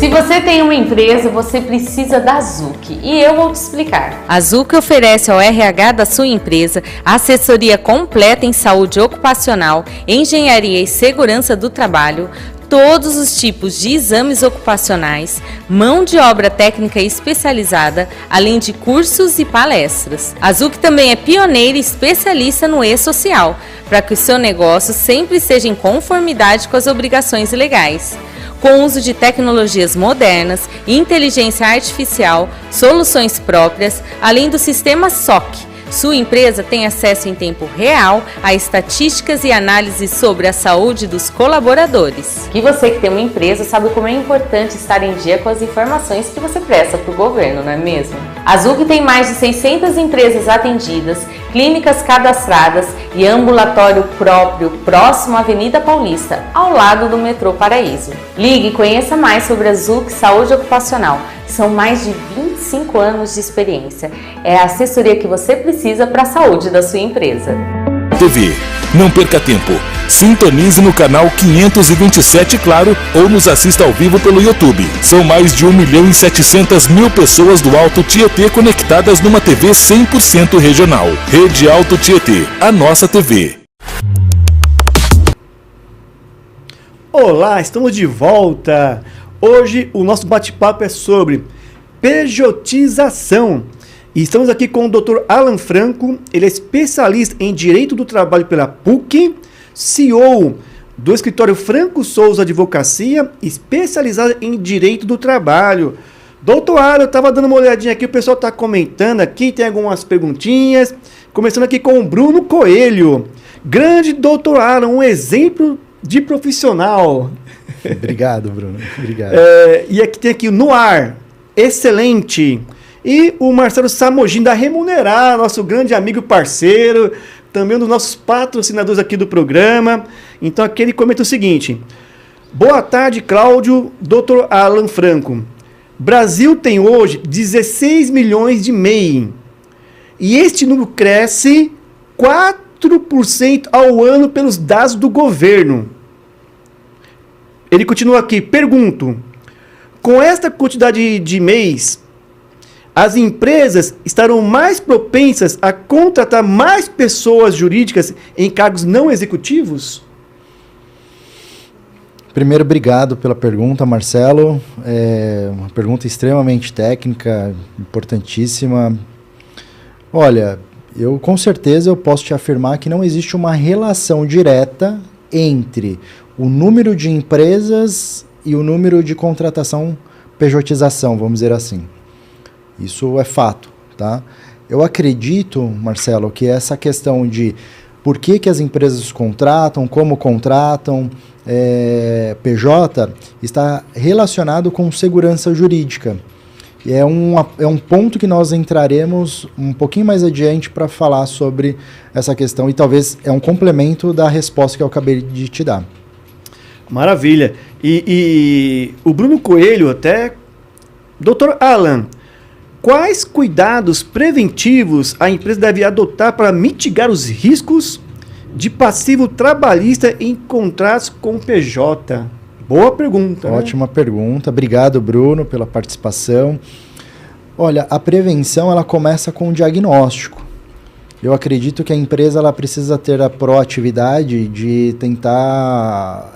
Se você tem uma empresa, você precisa da Zuc e eu vou te explicar. A Zuc oferece ao RH da sua empresa assessoria completa em saúde ocupacional, engenharia e segurança do trabalho, todos os tipos de exames ocupacionais, mão de obra técnica especializada, além de cursos e palestras. A Zuc também é pioneira e especialista no e-social, para que o seu negócio sempre esteja em conformidade com as obrigações legais. Com o uso de tecnologias modernas, inteligência artificial, soluções próprias, além do sistema SOC. Sua empresa tem acesso em tempo real a estatísticas e análises sobre a saúde dos colaboradores. E você que tem uma empresa sabe como é importante estar em dia com as informações que você presta para o governo, não é mesmo? A Zuc tem mais de 600 empresas atendidas, clínicas cadastradas e ambulatório próprio próximo à Avenida Paulista, ao lado do metrô Paraíso. Ligue e conheça mais sobre a Zuc Saúde Ocupacional. São mais de 25 anos de experiência. É a assessoria que você precisa para a saúde da sua empresa. TV. Não perca tempo. Sintonize no canal 527 Claro ou nos assista ao vivo pelo YouTube. São mais de 1.700.000 pessoas do Alto Tietê conectadas numa TV 100% regional. Rede Alto Tietê, a nossa TV. Olá, estamos de volta. Hoje o nosso bate-papo é sobre pejotização. E estamos aqui com o Dr. Alan Franco, ele é especialista em Direito do Trabalho pela PUC, CEO do escritório Franco Souza Advocacia, especializado em Direito do Trabalho. Doutor Alan, eu estava dando uma olhadinha aqui, o pessoal está comentando aqui, tem algumas perguntinhas. Começando aqui com o Bruno Coelho. Grande doutor Alan, um exemplo de profissional. Obrigado, Bruno. Obrigado. E aqui tem aqui o Noir, excelente. E o Marcelo Samogin da Remunerar, nosso grande amigo e parceiro, também um dos nossos patrocinadores aqui do programa. Então aqui ele comenta o seguinte: boa tarde, Cláudio, Dr. Alan Franco. Brasil tem hoje 16 milhões de MEI. E este número cresce 4% ao ano pelos dados do governo. Ele continua aqui, pergunto, com esta quantidade de MEIs, as empresas estarão mais propensas a contratar mais pessoas jurídicas em cargos não executivos? Primeiro, obrigado pela pergunta, Marcelo. É uma pergunta extremamente técnica, importantíssima. Olha, com certeza eu posso te afirmar que não existe uma relação direta entre o número de empresas e o número de contratação, pejotização, vamos dizer assim. Isso é fato, tá? Eu acredito, Marcelo, que essa questão de por que as empresas contratam, como contratam, PJ, está relacionado com segurança jurídica. E é um ponto que nós entraremos um pouquinho mais adiante para falar sobre essa questão e talvez é um complemento da resposta que eu acabei de te dar. Maravilha. E o Bruno Coelho até... Doutor Alan, quais cuidados preventivos a empresa deve adotar para mitigar os riscos de passivo trabalhista em contratos com PJ? Boa pergunta. Ótima pergunta. Obrigado, Bruno, pela participação. Olha, a prevenção ela começa com o diagnóstico. Eu acredito que a empresa ela precisa ter a proatividade de tentar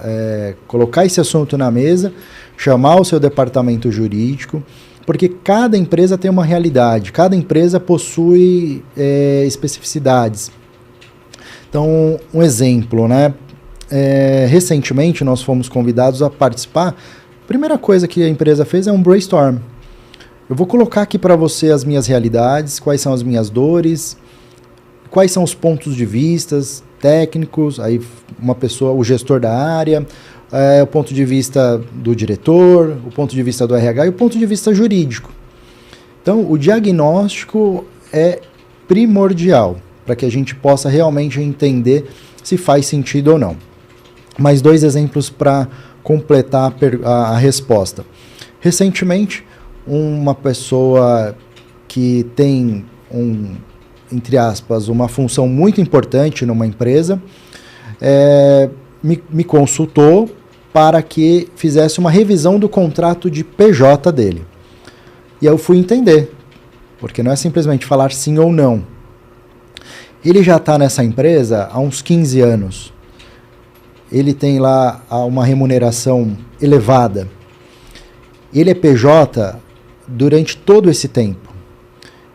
colocar esse assunto na mesa, chamar o seu departamento jurídico, porque cada empresa tem uma realidade, cada empresa possui especificidades. Então, um exemplo, né? Recentemente nós fomos convidados a participar. A primeira coisa que a empresa fez é um brainstorm. Eu vou colocar aqui para você as minhas realidades, quais são as minhas dores, quais são os pontos de vista técnicos, aí uma pessoa, o gestor da área, o ponto de vista do diretor, o ponto de vista do RH e o ponto de vista jurídico. Então, o diagnóstico é primordial para que a gente possa realmente entender se faz sentido ou não. Mais 2 exemplos para completar a resposta. Recentemente, uma pessoa que tem entre aspas, uma função muito importante numa empresa, me consultou para que fizesse uma revisão do contrato de PJ dele. E eu fui entender, porque não é simplesmente falar sim ou não. Ele já está nessa empresa há uns 15 anos. Ele tem lá uma remuneração elevada. Ele é PJ durante todo esse tempo.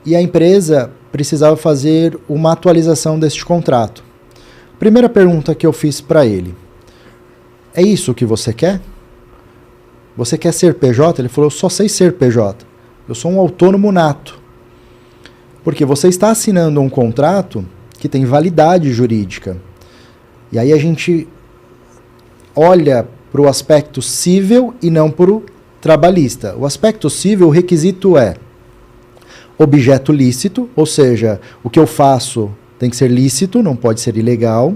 E a empresa precisava fazer uma atualização deste contrato. Primeira pergunta que eu fiz para ele: é isso que você quer? Você quer ser PJ? Ele falou: eu só sei ser PJ. Eu sou um autônomo nato. Porque você está assinando um contrato que tem validade jurídica. E aí a gente olha para o aspecto civil e não para o trabalhista. O aspecto civil, o requisito é objeto lícito, ou seja, o que eu faço tem que ser lícito, não pode ser ilegal.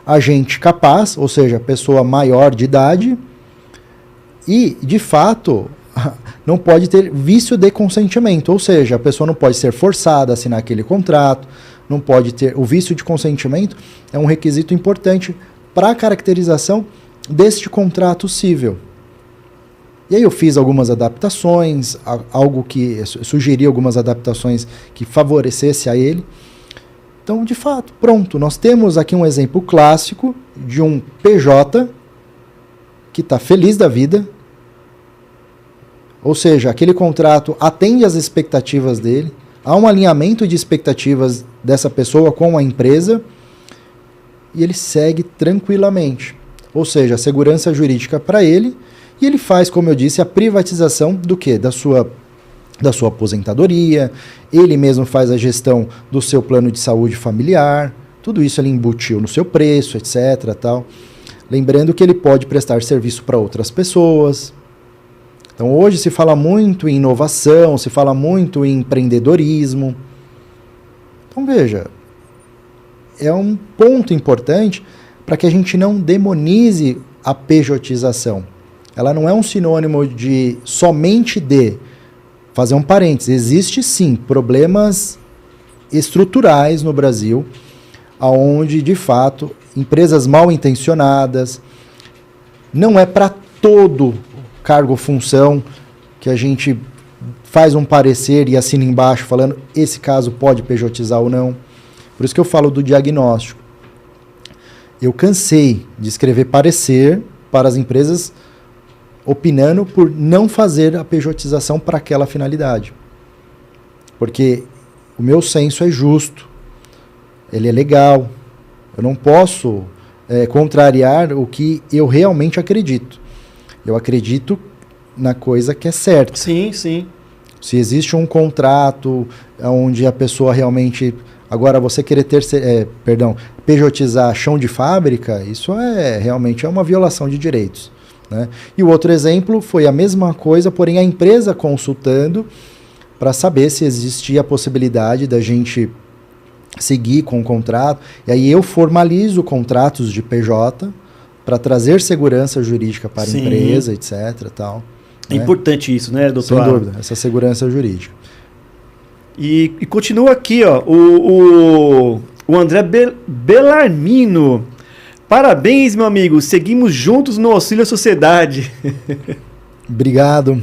Agente capaz, ou seja, pessoa maior de idade. E, de fato, não pode ter vício de consentimento, ou seja, a pessoa não pode ser forçada a assinar aquele contrato, não pode ter... O vício de consentimento é um requisito importante para a caracterização deste contrato civil. E aí eu fiz algumas adaptações, sugeri algumas adaptações que favorecesse a ele. Então, de fato, pronto, nós temos aqui um exemplo clássico de um PJ que está feliz da vida, ou seja, aquele contrato atende às expectativas dele, há um alinhamento de expectativas dessa pessoa com a empresa e ele segue tranquilamente. Ou seja, a segurança jurídica para ele, e ele faz, como eu disse, a privatização do quê? Da sua aposentadoria, ele mesmo faz a gestão do seu plano de saúde familiar, tudo isso ele embutiu no seu preço, etc. Tal. Lembrando que ele pode prestar serviço para outras pessoas. Então hoje se fala muito em inovação, se fala muito em empreendedorismo. Então veja, é um ponto importante para que a gente não demonize a pejotização. Ela não é um sinônimo de somente de... Fazer um parênteses, existe sim problemas estruturais no Brasil, onde de fato empresas mal intencionadas, não é para todo cargo ou função que a gente faz um parecer e assina embaixo falando esse caso pode pejotizar ou não. Por isso que eu falo do diagnóstico. Eu cansei de escrever parecer para as empresas opinando por não fazer a pejotização para aquela finalidade. Porque o meu senso é justo, ele é legal, eu não posso contrariar o que eu realmente acredito. Eu acredito na coisa que é certa. Sim, sim. Se existe um contrato onde a pessoa realmente... Agora, você querer pejotizar chão de fábrica, isso realmente é uma violação de direitos, né? E o outro exemplo foi a mesma coisa, porém a empresa consultando para saber se existia a possibilidade da gente seguir com o contrato. E aí eu formalizo contratos de PJ para trazer segurança jurídica para a empresa, etc. Tal, é né? Importante isso, né, doutor? Sem dúvida, essa segurança jurídica. E continua aqui, ó, o André Bellarmino. Parabéns, meu amigo. Seguimos juntos no auxílio à sociedade. Obrigado.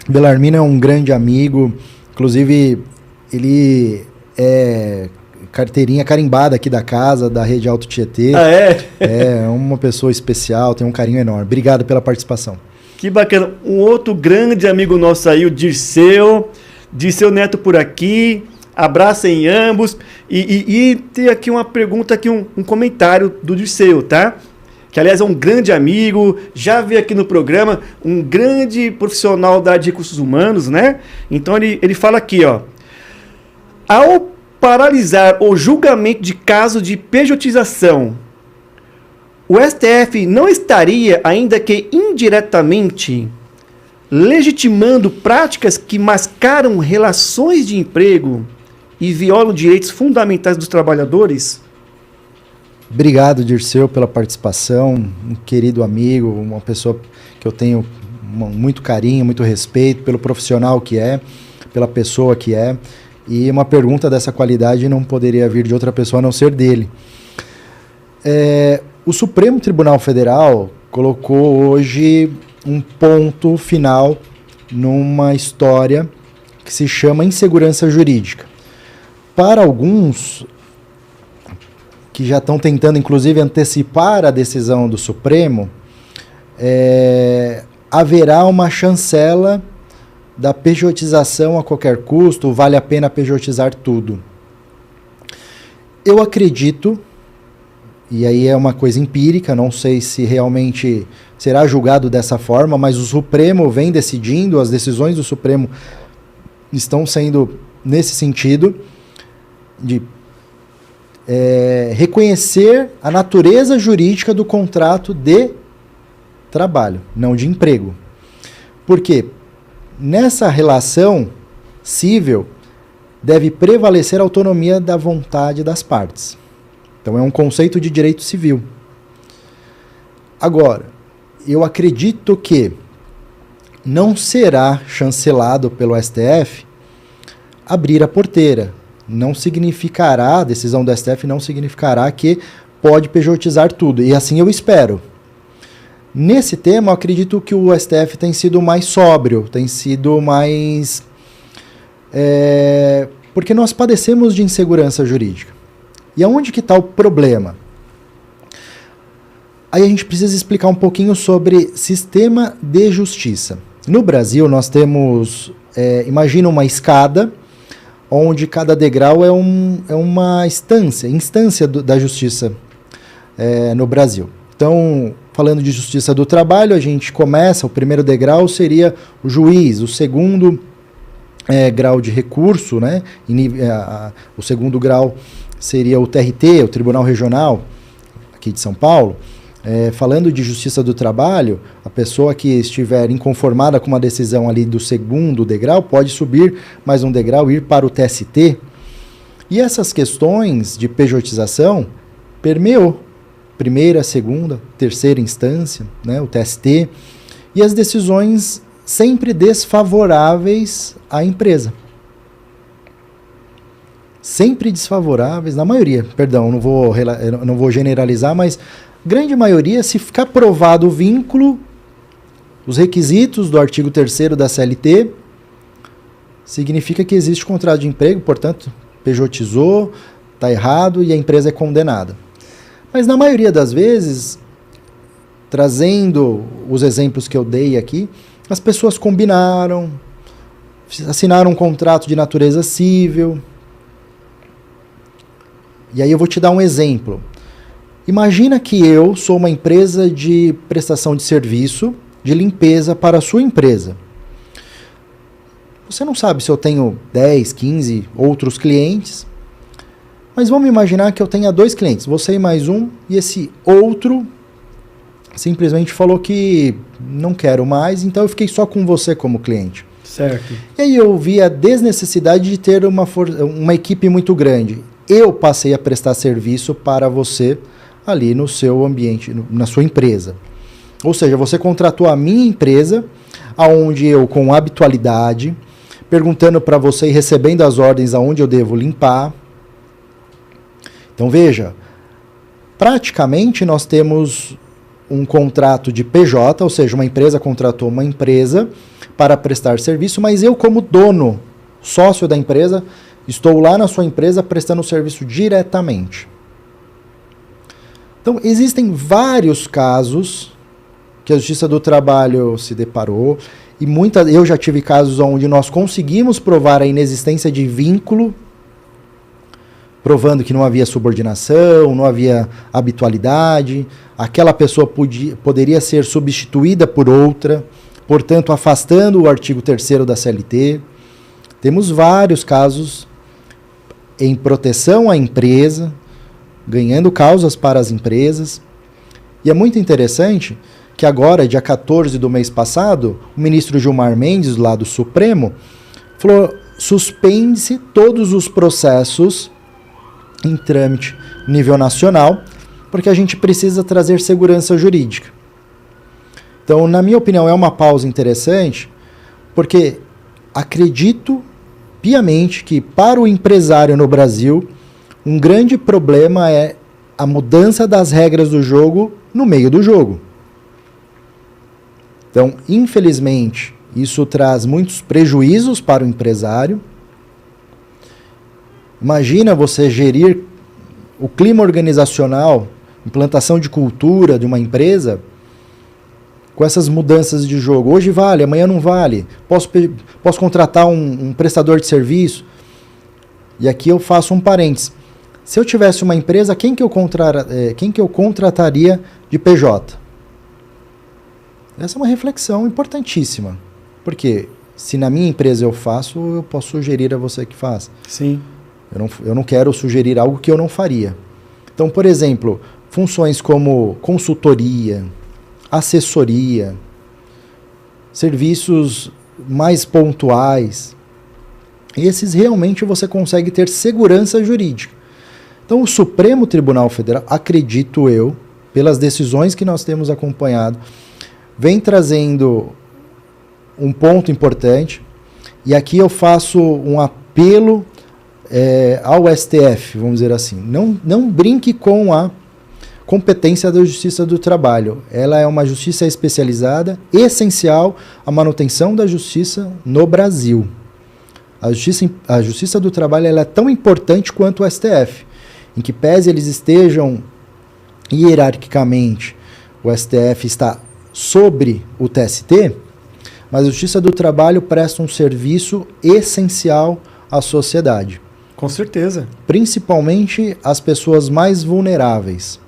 Bellarmino é um grande amigo. Inclusive, ele é carteirinha carimbada aqui da casa, da Rede Alto Tietê. Ah, é? É uma pessoa especial, tem um carinho enorme. Obrigado pela participação. Que bacana. Um outro grande amigo nosso aí, o Dirceu Neto por aqui, abraçem ambos. E tem aqui uma pergunta, aqui um comentário do Dirceu, tá? Que aliás é um grande amigo, já veio aqui no programa, um grande profissional da área de recursos humanos, né? Então ele fala aqui, ó. Ao paralisar o julgamento de caso de pejotização, o STF não estaria, ainda que indiretamente, legitimando práticas que mascaram relações de emprego e violam direitos fundamentais dos trabalhadores? Obrigado, Dirceu, pela participação, um querido amigo, uma pessoa que eu tenho muito carinho, muito respeito pelo profissional que é, pela pessoa que é, e uma pergunta dessa qualidade não poderia vir de outra pessoa a não ser dele. O Supremo Tribunal Federal colocou hoje um ponto final numa história que se chama insegurança jurídica. Para alguns que já estão tentando, inclusive, antecipar a decisão do Supremo, haverá uma chancela da pejotização a qualquer custo, vale a pena pejotizar tudo. Eu acredito, e aí é uma coisa empírica, não sei se realmente será julgado dessa forma, mas o Supremo vem decidindo, as decisões do Supremo estão sendo nesse sentido, de reconhecer a natureza jurídica do contrato de trabalho, não de emprego. Por quê? Nessa relação cível deve prevalecer a autonomia da vontade das partes. Então é um conceito de direito civil. Agora, eu acredito que não será chancelado pelo STF abrir a porteira. Não significará, a decisão do STF não significará que pode pejotizar tudo. E assim eu espero. Nesse tema, eu acredito que o STF tem sido mais sóbrio, tem sido mais... porque nós padecemos de insegurança jurídica. E aonde que está o problema? Aí a gente precisa explicar um pouquinho sobre sistema de justiça. No Brasil, nós temos, imagina uma escada, onde cada degrau é uma instância da justiça no Brasil. Então, falando de justiça do trabalho, a gente começa, o primeiro degrau seria o juiz, o segundo grau de recurso, né? O segundo grau seria o TRT, o Tribunal Regional, aqui de São Paulo. Falando de justiça do trabalho, a pessoa que estiver inconformada com uma decisão ali do segundo degrau pode subir mais um degrau e ir para o TST. E essas questões de pejotização permeou primeira, segunda, terceira instância, né, o TST, e as decisões sempre desfavoráveis à empresa. Sempre desfavoráveis, na maioria, perdão, não vou generalizar, mas grande maioria, se ficar provado o vínculo, os requisitos do artigo 3º da CLT, significa que existe contrato de emprego, portanto, pejotizou, está errado e a empresa é condenada. Mas na maioria das vezes, trazendo os exemplos que eu dei aqui, as pessoas combinaram, assinaram um contrato de natureza cível. E aí eu vou te dar um exemplo. Imagina que eu sou uma empresa de prestação de serviço, de limpeza para a sua empresa. Você não sabe se eu tenho 10, 15 outros clientes, mas vamos imaginar que eu tenha 2 clientes, você e mais um, e esse outro simplesmente falou que não quero mais, então eu fiquei só com você como cliente. Certo. E aí eu vi a desnecessidade de ter uma equipe muito grande. Eu passei a prestar serviço para você ali no seu ambiente, na sua empresa. Ou seja, você contratou a minha empresa, aonde eu, com habitualidade, perguntando para você e recebendo as ordens aonde eu devo limpar. Então veja, praticamente nós temos um contrato de PJ, ou seja, uma empresa contratou uma empresa para prestar serviço, mas eu como dono, sócio da empresa, estou lá na sua empresa prestando serviço diretamente. Então, existem vários casos que a Justiça do Trabalho se deparou, e eu já tive casos onde nós conseguimos provar a inexistência de vínculo, provando que não havia subordinação, não havia habitualidade, aquela pessoa poderia ser substituída por outra, portanto, afastando o artigo 3º da CLT. Temos vários casos em proteção à empresa, ganhando causas para as empresas. E é muito interessante que agora, dia 14 do mês passado, o ministro Gilmar Mendes, lá do Supremo, falou: suspende-se todos os processos em trâmite nível nacional, porque a gente precisa trazer segurança jurídica. Então, na minha opinião, é uma pausa interessante, porque acredito piamente que para o empresário no Brasil, um grande problema é a mudança das regras do jogo no meio do jogo. Então, infelizmente, isso traz muitos prejuízos para o empresário. Imagina você gerir o clima organizacional, implantação de cultura de uma empresa com essas mudanças de jogo. Hoje vale, amanhã não vale. Posso contratar um prestador de serviço. E aqui eu faço um parênteses. Se eu tivesse uma empresa, quem que eu contrataria de PJ? Essa é uma reflexão importantíssima. Porque se na minha empresa eu faço, eu posso sugerir a você que faça. Sim. Eu não quero sugerir algo que eu não faria. Então, por exemplo, funções como consultoria, assessoria, serviços mais pontuais, esses realmente você consegue ter segurança jurídica. Então, o Supremo Tribunal Federal, acredito eu, pelas decisões que nós temos acompanhado, vem trazendo um ponto importante, e aqui eu faço um apelo ao STF, vamos dizer assim. Não brinque com a competência da Justiça do Trabalho. Ela é uma justiça especializada, essencial à manutenção da justiça no Brasil. A Justiça do Trabalho ela é tão importante quanto o STF, em que pese eles estejam hierarquicamente, o STF está sobre o TST, mas a Justiça do Trabalho presta um serviço essencial à sociedade. Com certeza. Principalmente as pessoas mais vulneráveis.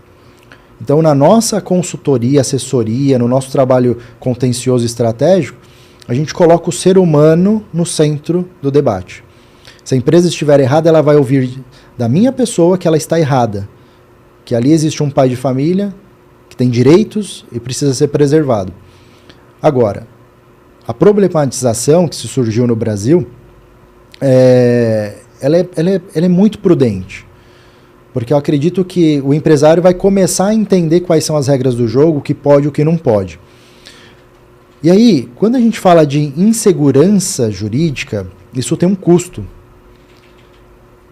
Então, na nossa consultoria, assessoria, no nosso trabalho contencioso e estratégico, a gente coloca o ser humano no centro do debate. Se a empresa estiver errada, ela vai ouvir da minha pessoa que ela está errada, que ali existe um pai de família que tem direitos e precisa ser preservado. Agora, a problematização que se surgiu no Brasil, ela é muito prudente. Porque eu acredito que o empresário vai começar a entender quais são as regras do jogo, o que pode e o que não pode. E aí, quando a gente fala de insegurança jurídica, isso tem um custo.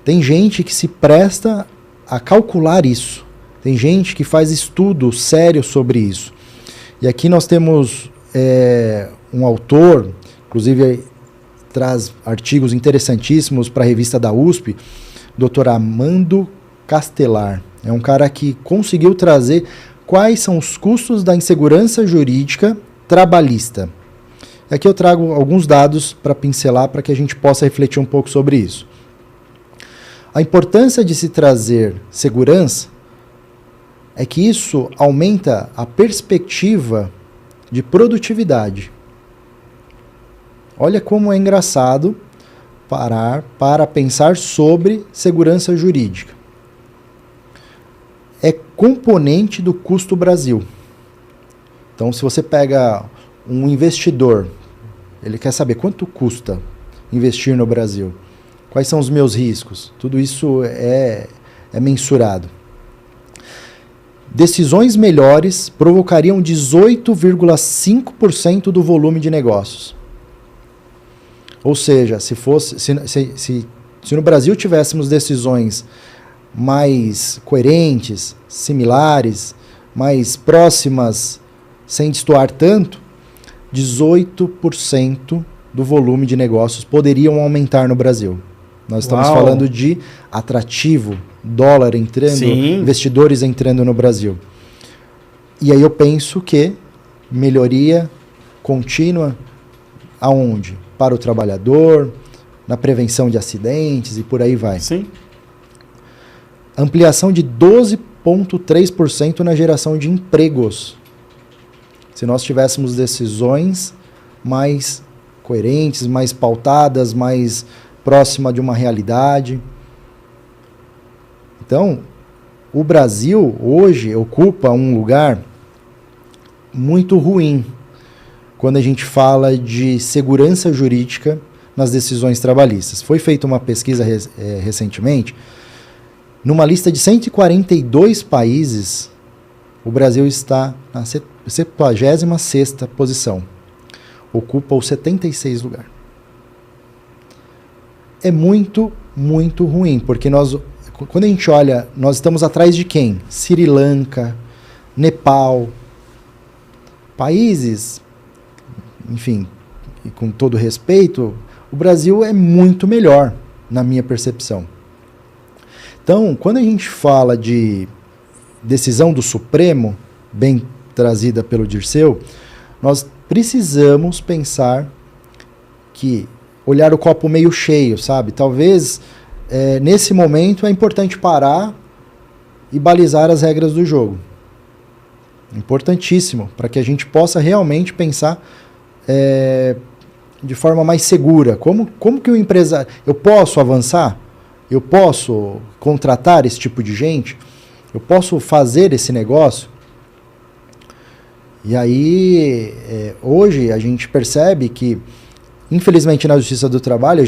Tem gente que se presta a calcular isso. Tem gente que faz estudo sério sobre isso. E aqui nós temos um autor, inclusive traz artigos interessantíssimos para a revista da USP, Dr. Armando Castelar. É um cara que conseguiu trazer quais são os custos da insegurança jurídica trabalhista. E aqui eu trago alguns dados para pincelar para que a gente possa refletir um pouco sobre isso. A importância de se trazer segurança é que isso aumenta a perspectiva de produtividade. Olha como é engraçado parar para pensar sobre segurança jurídica. É componente do custo Brasil. Então, se você pega um investidor, ele quer saber quanto custa investir no Brasil, quais são os meus riscos, tudo isso é mensurado. Decisões melhores provocariam 18,5% do volume de negócios. Ou seja, se no Brasil tivéssemos decisões mais coerentes, similares, mais próximas, sem destoar tanto, 18% do volume de negócios poderiam aumentar no Brasil. Nós estamos falando de atrativo, dólar entrando, Sim. investidores entrando no Brasil. E aí eu penso que melhoria contínua aonde? Para o trabalhador, na prevenção de acidentes e por aí vai. Sim. Ampliação de 12,3% na geração de empregos. Se nós tivéssemos decisões mais coerentes, mais pautadas, mais próxima de uma realidade. Então, o Brasil hoje ocupa um lugar muito ruim quando a gente fala de segurança jurídica nas decisões trabalhistas. Foi feita uma pesquisa recentemente. Numa lista de 142 países, o Brasil está na 76ª posição. Ocupa o 76º lugar. É muito, muito ruim, porque quando a gente olha, nós estamos atrás de quem? Sri Lanka, Nepal, países, enfim, e com todo respeito, o Brasil é muito melhor, na minha percepção. Então, quando a gente fala de decisão do Supremo, bem trazida pelo Dirceu, nós precisamos pensar que olhar o copo meio cheio, sabe? Talvez, nesse momento, é importante parar e balizar as regras do jogo. Importantíssimo, para que a gente possa realmente pensar de forma mais segura. Como que o empresário... Eu posso avançar? Eu posso contratar esse tipo de gente? Eu posso fazer esse negócio? E aí, hoje, a gente percebe que, infelizmente, na Justiça do Trabalho, eu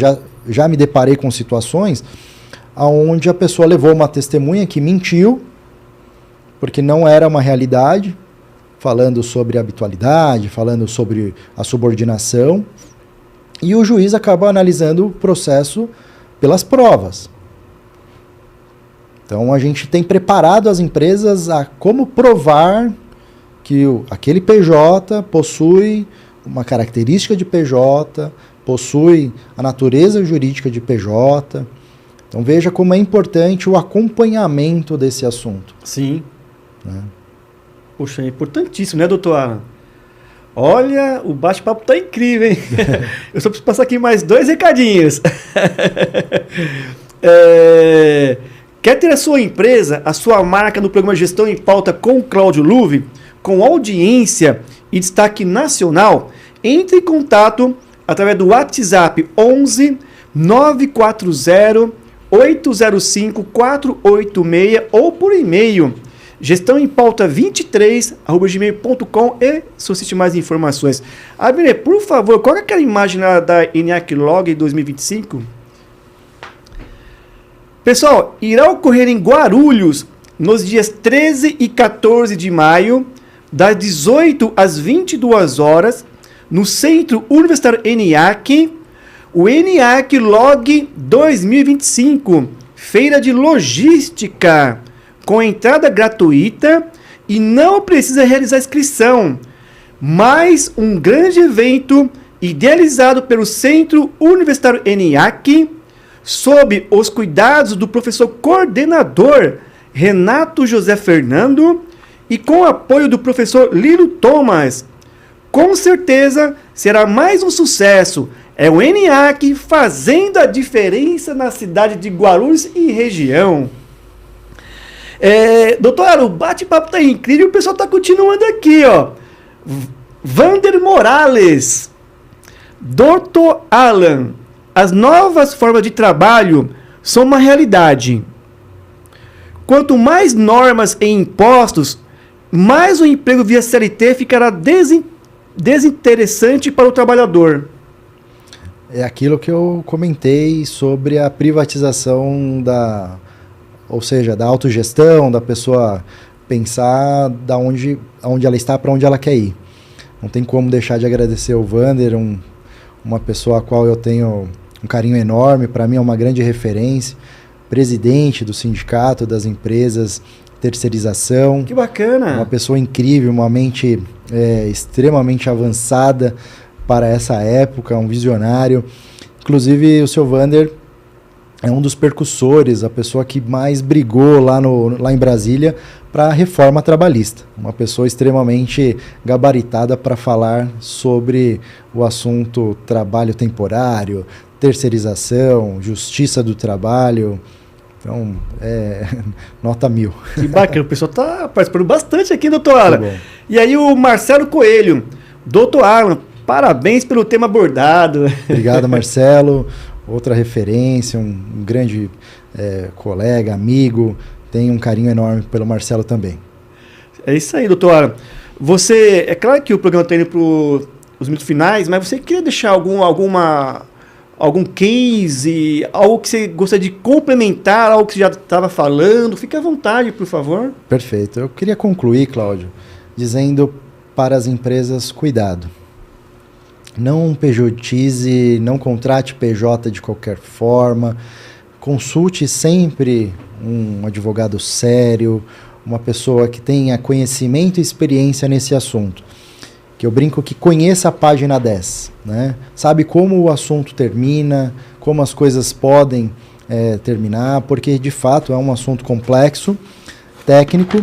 já me deparei com situações onde a pessoa levou uma testemunha que mentiu, porque não era uma realidade, falando sobre a habitualidade, falando sobre a subordinação, e o juiz acaba analisando o processo pelas provas. Então, a gente tem preparado as empresas a como provar que aquele PJ possui uma característica de PJ, possui a natureza jurídica de PJ. Então, veja como é importante o acompanhamento desse assunto. Sim. Né? Poxa, é importantíssimo, né, doutor Alan? Olha, o bate-papo tá incrível, hein? Eu só preciso passar aqui mais 2 recadinhos. Quer ter a sua empresa, a sua marca no programa Gestão em Pauta com Cláudio Luve, com audiência e destaque nacional? Entre em contato através do WhatsApp 11 940 805 486 ou por e-mail gestãoempauta23@gmail.com e solicite mais informações. Abner, por favor, qual é aquela imagem lá da ENIAC Log 2025? Pessoal, irá ocorrer em Guarulhos nos dias 13 e 14 de maio, das 18 às 22 horas, no Centro Universitário ENIAC, o ENIAC Log 2025, Feira de Logística, com entrada gratuita e não precisa realizar inscrição. Mais um grande evento idealizado pelo Centro Universitário ENIAC, sob os cuidados do professor coordenador Renato José Fernando e com o apoio do professor Lilo Thomas. Com certeza será mais um sucesso. É o ENIAC fazendo a diferença na cidade de Guarulhos e região. Doutor, o bate-papo tá incrível, o pessoal tá continuando aqui, ó. Vander Morales. Dr. Alan, as novas formas de trabalho são uma realidade. Quanto mais normas e impostos, mais o emprego via CLT ficará desinteressante para o trabalhador. É aquilo que eu comentei sobre a privatização ou seja, da autogestão, da pessoa pensar onde ela está, para onde ela quer ir. Não tem como deixar de agradecer o Wander, uma pessoa a qual eu tenho um carinho enorme, para mim é uma grande referência, presidente do sindicato das empresas, terceirização. Que bacana! Uma pessoa incrível, uma mente extremamente avançada para essa época, um visionário. Inclusive o seu Wander é um dos percussores, a pessoa que mais brigou lá em Brasília para a reforma trabalhista. Uma pessoa extremamente gabaritada para falar sobre o assunto trabalho temporário, terceirização, justiça do trabalho. Então, nota 1000. Que bacana, o pessoal está participando bastante aqui, doutor Alan. E aí o Marcelo Coelho, doutor Alan, parabéns pelo tema abordado. Obrigado, Marcelo. Outra referência, um grande colega, amigo. Tenho um carinho enorme pelo Marcelo também. É isso aí, doutor Alan. É claro que o programa está indo para os minutos finais, mas você queria deixar algum case, algo que você gostaria de complementar, algo que você já estava falando? Fique à vontade, por favor. Perfeito. Eu queria concluir, Cláudio, dizendo para as empresas, cuidado. Não pejotize, não contrate PJ de qualquer forma. Consulte sempre um advogado sério, uma pessoa que tenha conhecimento e experiência nesse assunto. Que eu brinco que conheça a página 10, né? Sabe como o assunto termina, como as coisas podem terminar, porque de fato é um assunto complexo, técnico.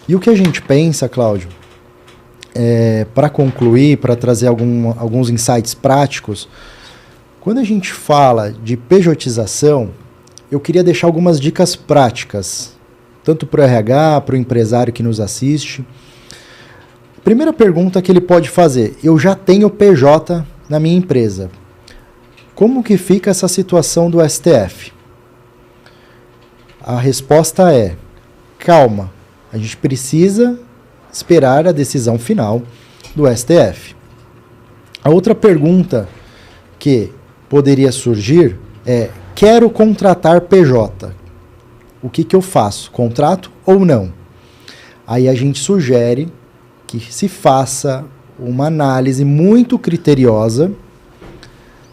E o que a gente pensa, Cláudio, para concluir, para trazer alguns insights práticos, quando a gente fala de pejotização, eu queria deixar algumas dicas práticas, tanto para o RH, para o empresário que nos assiste. Primeira pergunta que ele pode fazer: eu já tenho PJ na minha empresa. Como que fica essa situação do STF? A resposta é: calma, a gente precisa esperar a decisão final do STF. A outra pergunta que poderia surgir é: quero contratar PJ. O que eu faço? Contrato ou não? Aí a gente sugere que se faça uma análise muito criteriosa,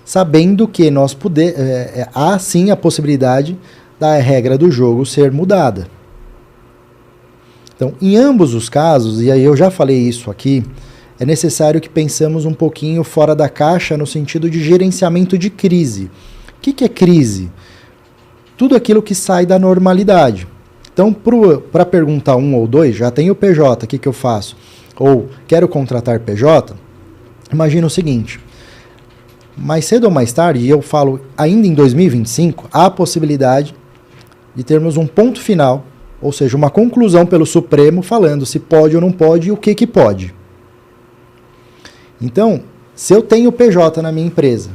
sabendo que há sim a possibilidade da regra do jogo ser mudada. Então, em ambos os casos, e aí eu já falei isso aqui, é necessário que pensemos um pouquinho fora da caixa no sentido de gerenciamento de crise. O que é crise? Tudo aquilo que sai da normalidade. Então, para perguntar 1 ou 2, já tenho PJ, o que eu faço? Ou quero contratar PJ, imagina o seguinte: mais cedo ou mais tarde, e eu falo ainda em 2025, há a possibilidade de termos um ponto final, ou seja, uma conclusão pelo Supremo falando se pode ou não pode e o que pode. Então, se eu tenho PJ na minha empresa,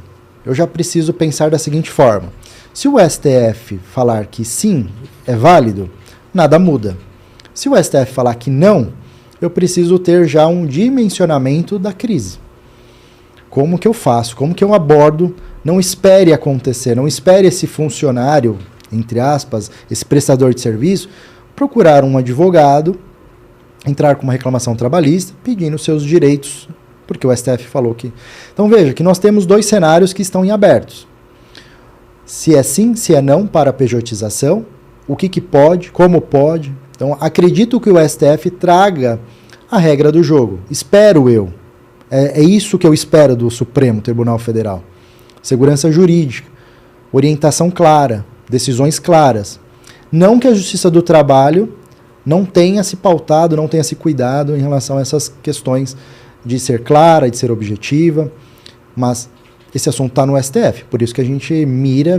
eu já preciso pensar da seguinte forma: se o STF falar que sim, é válido, nada muda. Se o STF falar que não, eu preciso ter já um dimensionamento da crise. Como que eu faço? Como que eu abordo? Não espere acontecer, não espere esse funcionário, entre aspas, esse prestador de serviço, procurar um advogado, entrar com uma reclamação trabalhista, pedindo seus direitos, porque o STF falou que... Então veja que nós temos 2 cenários que estão em abertos. Se é sim, se é não para a pejotização, o que pode, como pode. Então acredito que o STF traga a regra do jogo. Espero eu. É isso que eu espero do Supremo Tribunal Federal. Segurança jurídica, orientação clara, decisões claras. Não que a Justiça do Trabalho não tenha se pautado, não tenha se cuidado em relação a essas questões de ser clara, de ser objetiva, mas esse assunto está no STF, por isso que a gente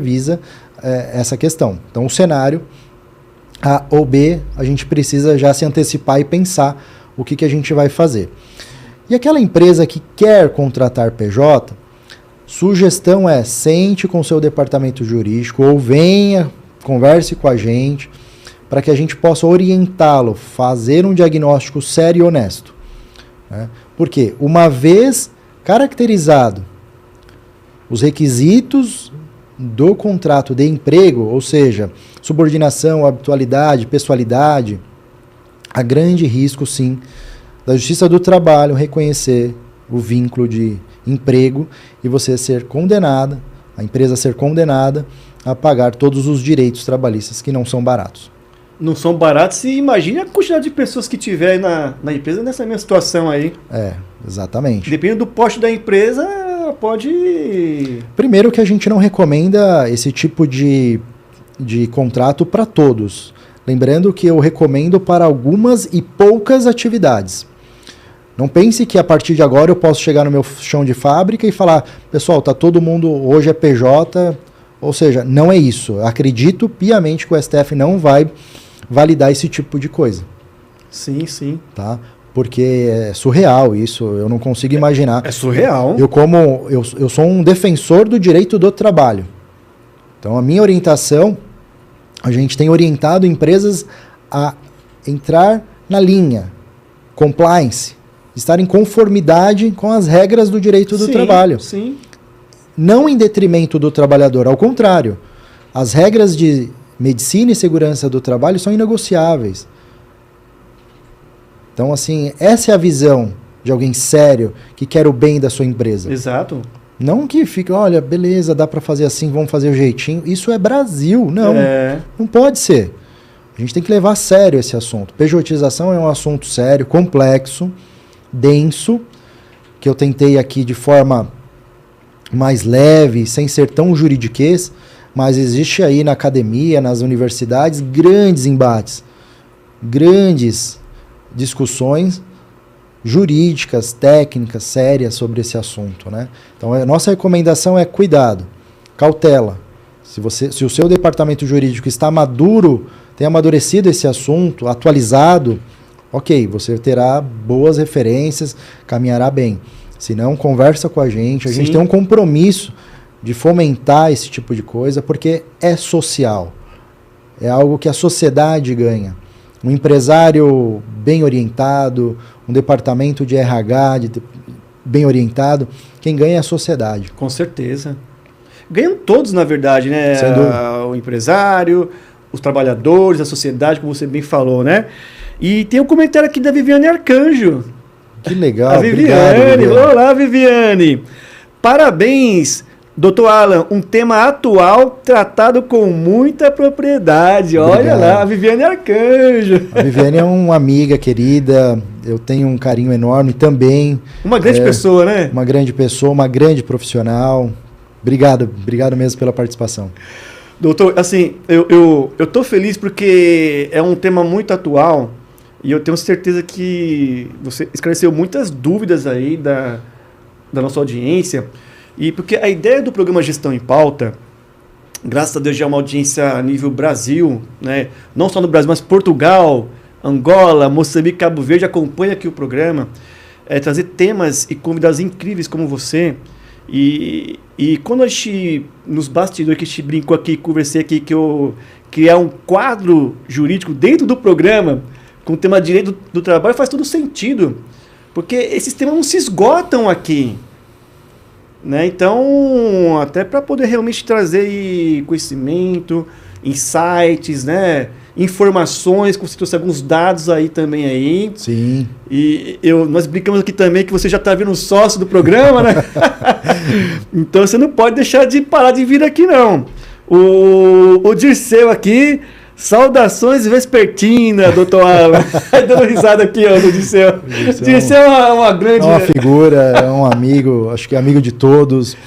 visa essa questão. Então o cenário A ou B, a gente precisa já se antecipar e pensar o que a gente vai fazer. E aquela empresa que quer contratar PJ, Sugestão é, sente com o seu departamento jurídico ou venha, converse com a gente, para que a gente possa orientá-lo, fazer um diagnóstico sério e honesto. Né? Porque uma vez caracterizado os requisitos do contrato de emprego, ou seja, subordinação, habitualidade, pessoalidade, há grande risco, sim, da Justiça do Trabalho reconhecer o vínculo de emprego e você ser condenada, a empresa ser condenada a pagar todos os direitos trabalhistas que não são baratos. Não são baratos e imagine a quantidade de pessoas que tiver na empresa nessa mesma situação aí. Exatamente. Dependendo do poste da empresa, pode... Primeiro que a gente não recomenda esse tipo de contrato para todos. Lembrando que eu recomendo para algumas e poucas atividades. Não pense que a partir de agora eu posso chegar no meu chão de fábrica e falar, pessoal, tá todo mundo, hoje é PJ, ou seja, não é isso. Eu acredito piamente que o STF não vai validar esse tipo de coisa. Sim, sim. Tá? Porque é surreal isso, eu não consigo imaginar. É surreal. Eu sou um defensor do direito do trabalho. Então a minha orientação, a gente tem orientado empresas a entrar na linha, compliance, estar em conformidade com as regras do direito do trabalho. Sim. Não em detrimento do trabalhador, ao contrário. As regras de medicina e segurança do trabalho são inegociáveis. Então, assim, essa é a visão de alguém sério que quer o bem da sua empresa. Exato. Não que fique, olha, beleza, dá para fazer assim, vamos fazer o jeitinho. Isso é Brasil. Não, não pode ser. A gente tem que levar a sério esse assunto. Pejotização é um assunto sério, complexo, denso, que eu tentei aqui de forma mais leve, sem ser tão juridiquês, mas existe aí na academia, nas universidades, grandes embates, grandes discussões jurídicas, técnicas, sérias sobre esse assunto, né? Então, a nossa recomendação é cuidado, cautela. Se o seu departamento jurídico está maduro, tem amadurecido esse assunto, atualizado, ok, você terá boas referências, caminhará bem. Se não, conversa com a gente tem um compromisso de fomentar esse tipo de coisa, porque é social. É algo que a sociedade ganha. Um empresário bem orientado, um departamento de RH bem orientado, quem ganha é a sociedade. Com certeza. Ganham todos, na verdade, né? O empresário, os trabalhadores, a sociedade, como você bem falou, né? E tem um comentário aqui da Viviane Arcanjo. Que legal, a Viviane. Obrigado, Viviane. Olá, Viviane. Parabéns, Dr. Alan, um tema atual tratado com muita propriedade. Obrigado. Olha lá, a Viviane Arcanjo. A Viviane é uma amiga querida, eu tenho um carinho enorme também. Uma grande pessoa, né? Uma grande pessoa, uma grande profissional. Obrigado mesmo pela participação. Doutor, assim, eu tô feliz porque é um tema muito atual e eu tenho certeza que você esclareceu muitas dúvidas aí da nossa audiência. E porque a ideia do programa Gestão em Pauta, graças a Deus já é uma audiência a nível Brasil, né? Não só no Brasil, mas Portugal, Angola, Moçambique, Cabo Verde acompanha aqui o programa, trazer temas e convidados incríveis como você. E quando a gente, nos bastidores que a gente brincou aqui, conversei aqui, que eu criar um quadro jurídico dentro do programa, com o tema direito do trabalho, faz todo sentido. Porque esses temas não se esgotam aqui. Né? Então, até para poder realmente trazer conhecimento, insights, né? Informações, como você trouxe alguns dados aí também aí. Sim. E nós brincamos aqui também que você já está vindo sócio do programa, né? Então você não pode deixar de parar de vir aqui, não. O Dirceu aqui, saudações vespertina, doutor Alan. Dando risada aqui, ó, do Dirceu. Dirceu é uma grande... É uma figura, é um amigo, acho que é amigo de todos.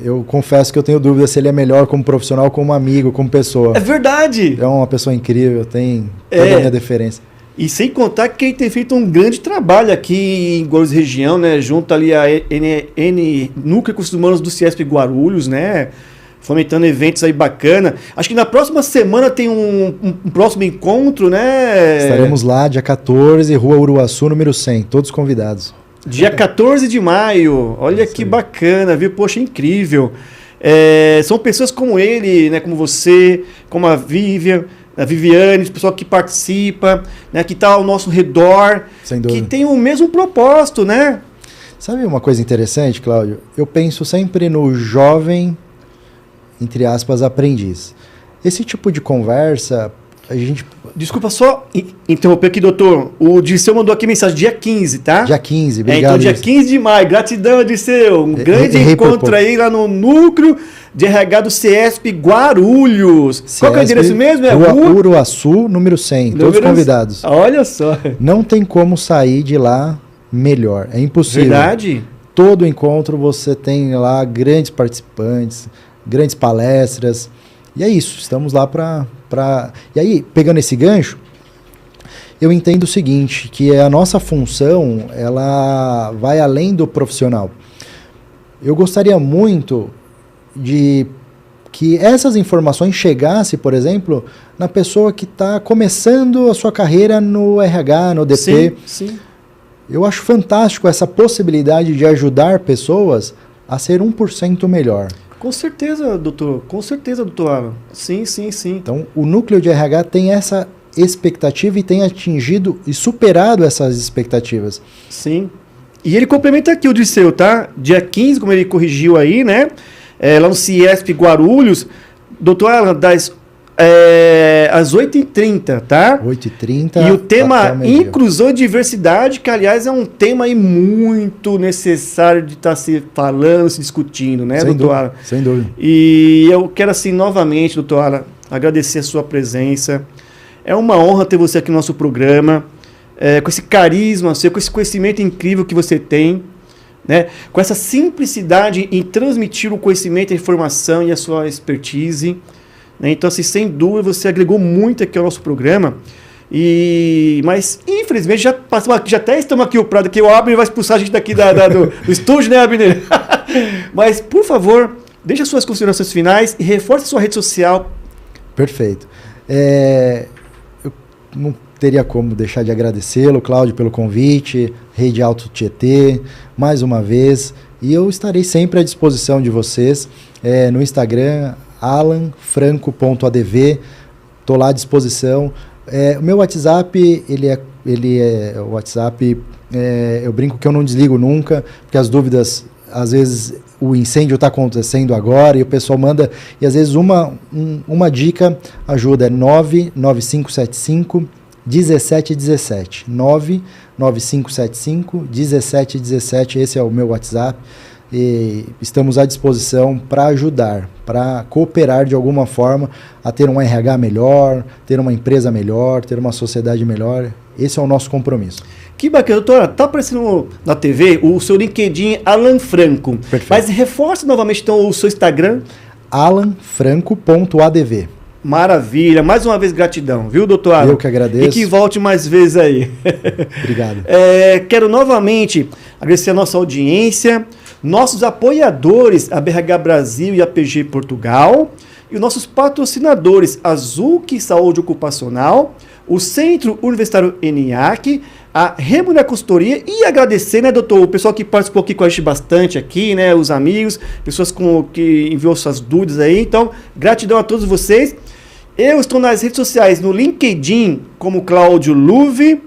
Eu confesso que eu tenho dúvida se ele é melhor como profissional, como amigo, como pessoa. É verdade! É uma pessoa incrível, tem toda a minha deferência. E sem contar que ele tem feito um grande trabalho aqui em Guarulhos região, né? Junto ali a Núcleo de Recursos Humanos do Ciesp Guarulhos, né? Fomentando eventos aí bacana. Acho que na próxima semana tem um próximo encontro, né? Estaremos lá, dia 14, Rua Uruaçu, número 100, todos convidados. Dia 14 de maio. Olha que bacana, viu? Poxa, incrível. São pessoas como ele, né? Como você, como a Viviane, o pessoal que participa, né? Que está ao nosso redor, que tem o mesmo propósito, né? Sabe uma coisa interessante, Cláudio? Eu penso sempre no jovem, entre aspas, aprendiz. Esse tipo de conversa, a gente... Desculpa só interromper aqui, doutor. O Dirceu mandou aqui mensagem dia 15, tá? Dia 15, obrigado. Então, dia 15 de maio. Gratidão, Dirceu. Um grande encontro aí lá no núcleo de RH do CESP Guarulhos. CESP, qual que é o endereço mesmo? Uruaçu, número 100. Todos convidados. Olha só. Não tem como sair de lá melhor. É impossível. Verdade. Todo encontro você tem lá grandes participantes, grandes palestras. E é isso. Estamos lá para... E aí, pegando esse gancho, eu entendo o seguinte, que a nossa função, ela vai além do profissional. Eu gostaria muito de que essas informações chegassem, por exemplo, na pessoa que está começando a sua carreira no RH, no DP. Sim, sim. Eu acho fantástico essa possibilidade de ajudar pessoas a ser 1% melhor. Com certeza, doutor. Com certeza, doutor Alan. Sim, sim, sim. Então, o núcleo de RH tem essa expectativa e tem atingido e superado essas expectativas. Sim. E ele complementa aqui o Dirceu, tá? Dia 15, como ele corrigiu aí, né? Lá no CIESP Guarulhos. Doutor Alan, às 8h30, tá? 8h30. E o tema inclusão e diversidade, que aliás é um tema aí muito necessário de estar se falando, se discutindo, né, doutor Alan? Sem dúvida. E eu quero assim, novamente, doutor Alan, agradecer a sua presença. É uma honra ter você aqui no nosso programa, com esse carisma seu, com esse conhecimento incrível que você tem, né? Com essa simplicidade em transmitir o conhecimento, a informação e a sua expertise. Então, assim, sem dúvida, você agregou muito aqui ao nosso programa. Mas, infelizmente, já até estamos aqui o Prado, que o Abner vai expulsar a gente daqui do estúdio, né, Abner? Mas, por favor, deixe as suas considerações finais e reforce a sua rede social. Perfeito. Eu não teria como deixar de agradecê-lo, Cláudio, pelo convite, Rede Alto Tietê, mais uma vez. E eu estarei sempre à disposição de vocês no Instagram, alanfranco.adv, estou lá à disposição. O meu WhatsApp, o WhatsApp, eu brinco que eu não desligo nunca, porque as dúvidas, às vezes o incêndio está acontecendo agora e o pessoal manda, e às vezes uma dica ajuda, é 99575 1717, 99575 1717, esse é o meu WhatsApp. E estamos à disposição para ajudar, para cooperar de alguma forma a ter um RH melhor, ter uma empresa melhor, ter uma sociedade melhor. Esse é o nosso compromisso. Que bacana, doutora. Está aparecendo na TV o seu LinkedIn Alan Franco. Perfeito. Mas reforce novamente então o seu Instagram. alanfranco.adv. Maravilha. Mais uma vez gratidão, viu, doutor Alan? Eu que agradeço. E que volte mais vezes aí. Obrigado. Quero novamente agradecer a nossa audiência, nossos apoiadores, a BRH Brasil e a PG Portugal, e os nossos patrocinadores, a ZUC Saúde Ocupacional, o Centro Universitário ENIAC, a Remuner Consultoria, e agradecer, né, doutor, o pessoal que participou aqui com a gente bastante aqui, né, os amigos, pessoas que enviou suas dúvidas aí. Então, gratidão a todos vocês. Eu estou nas redes sociais, no LinkedIn como Cláudio Luve,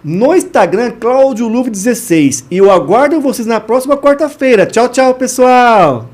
no Instagram Cláudio Luve 16, e eu aguardo vocês na próxima quarta-feira. Tchau, tchau, pessoal!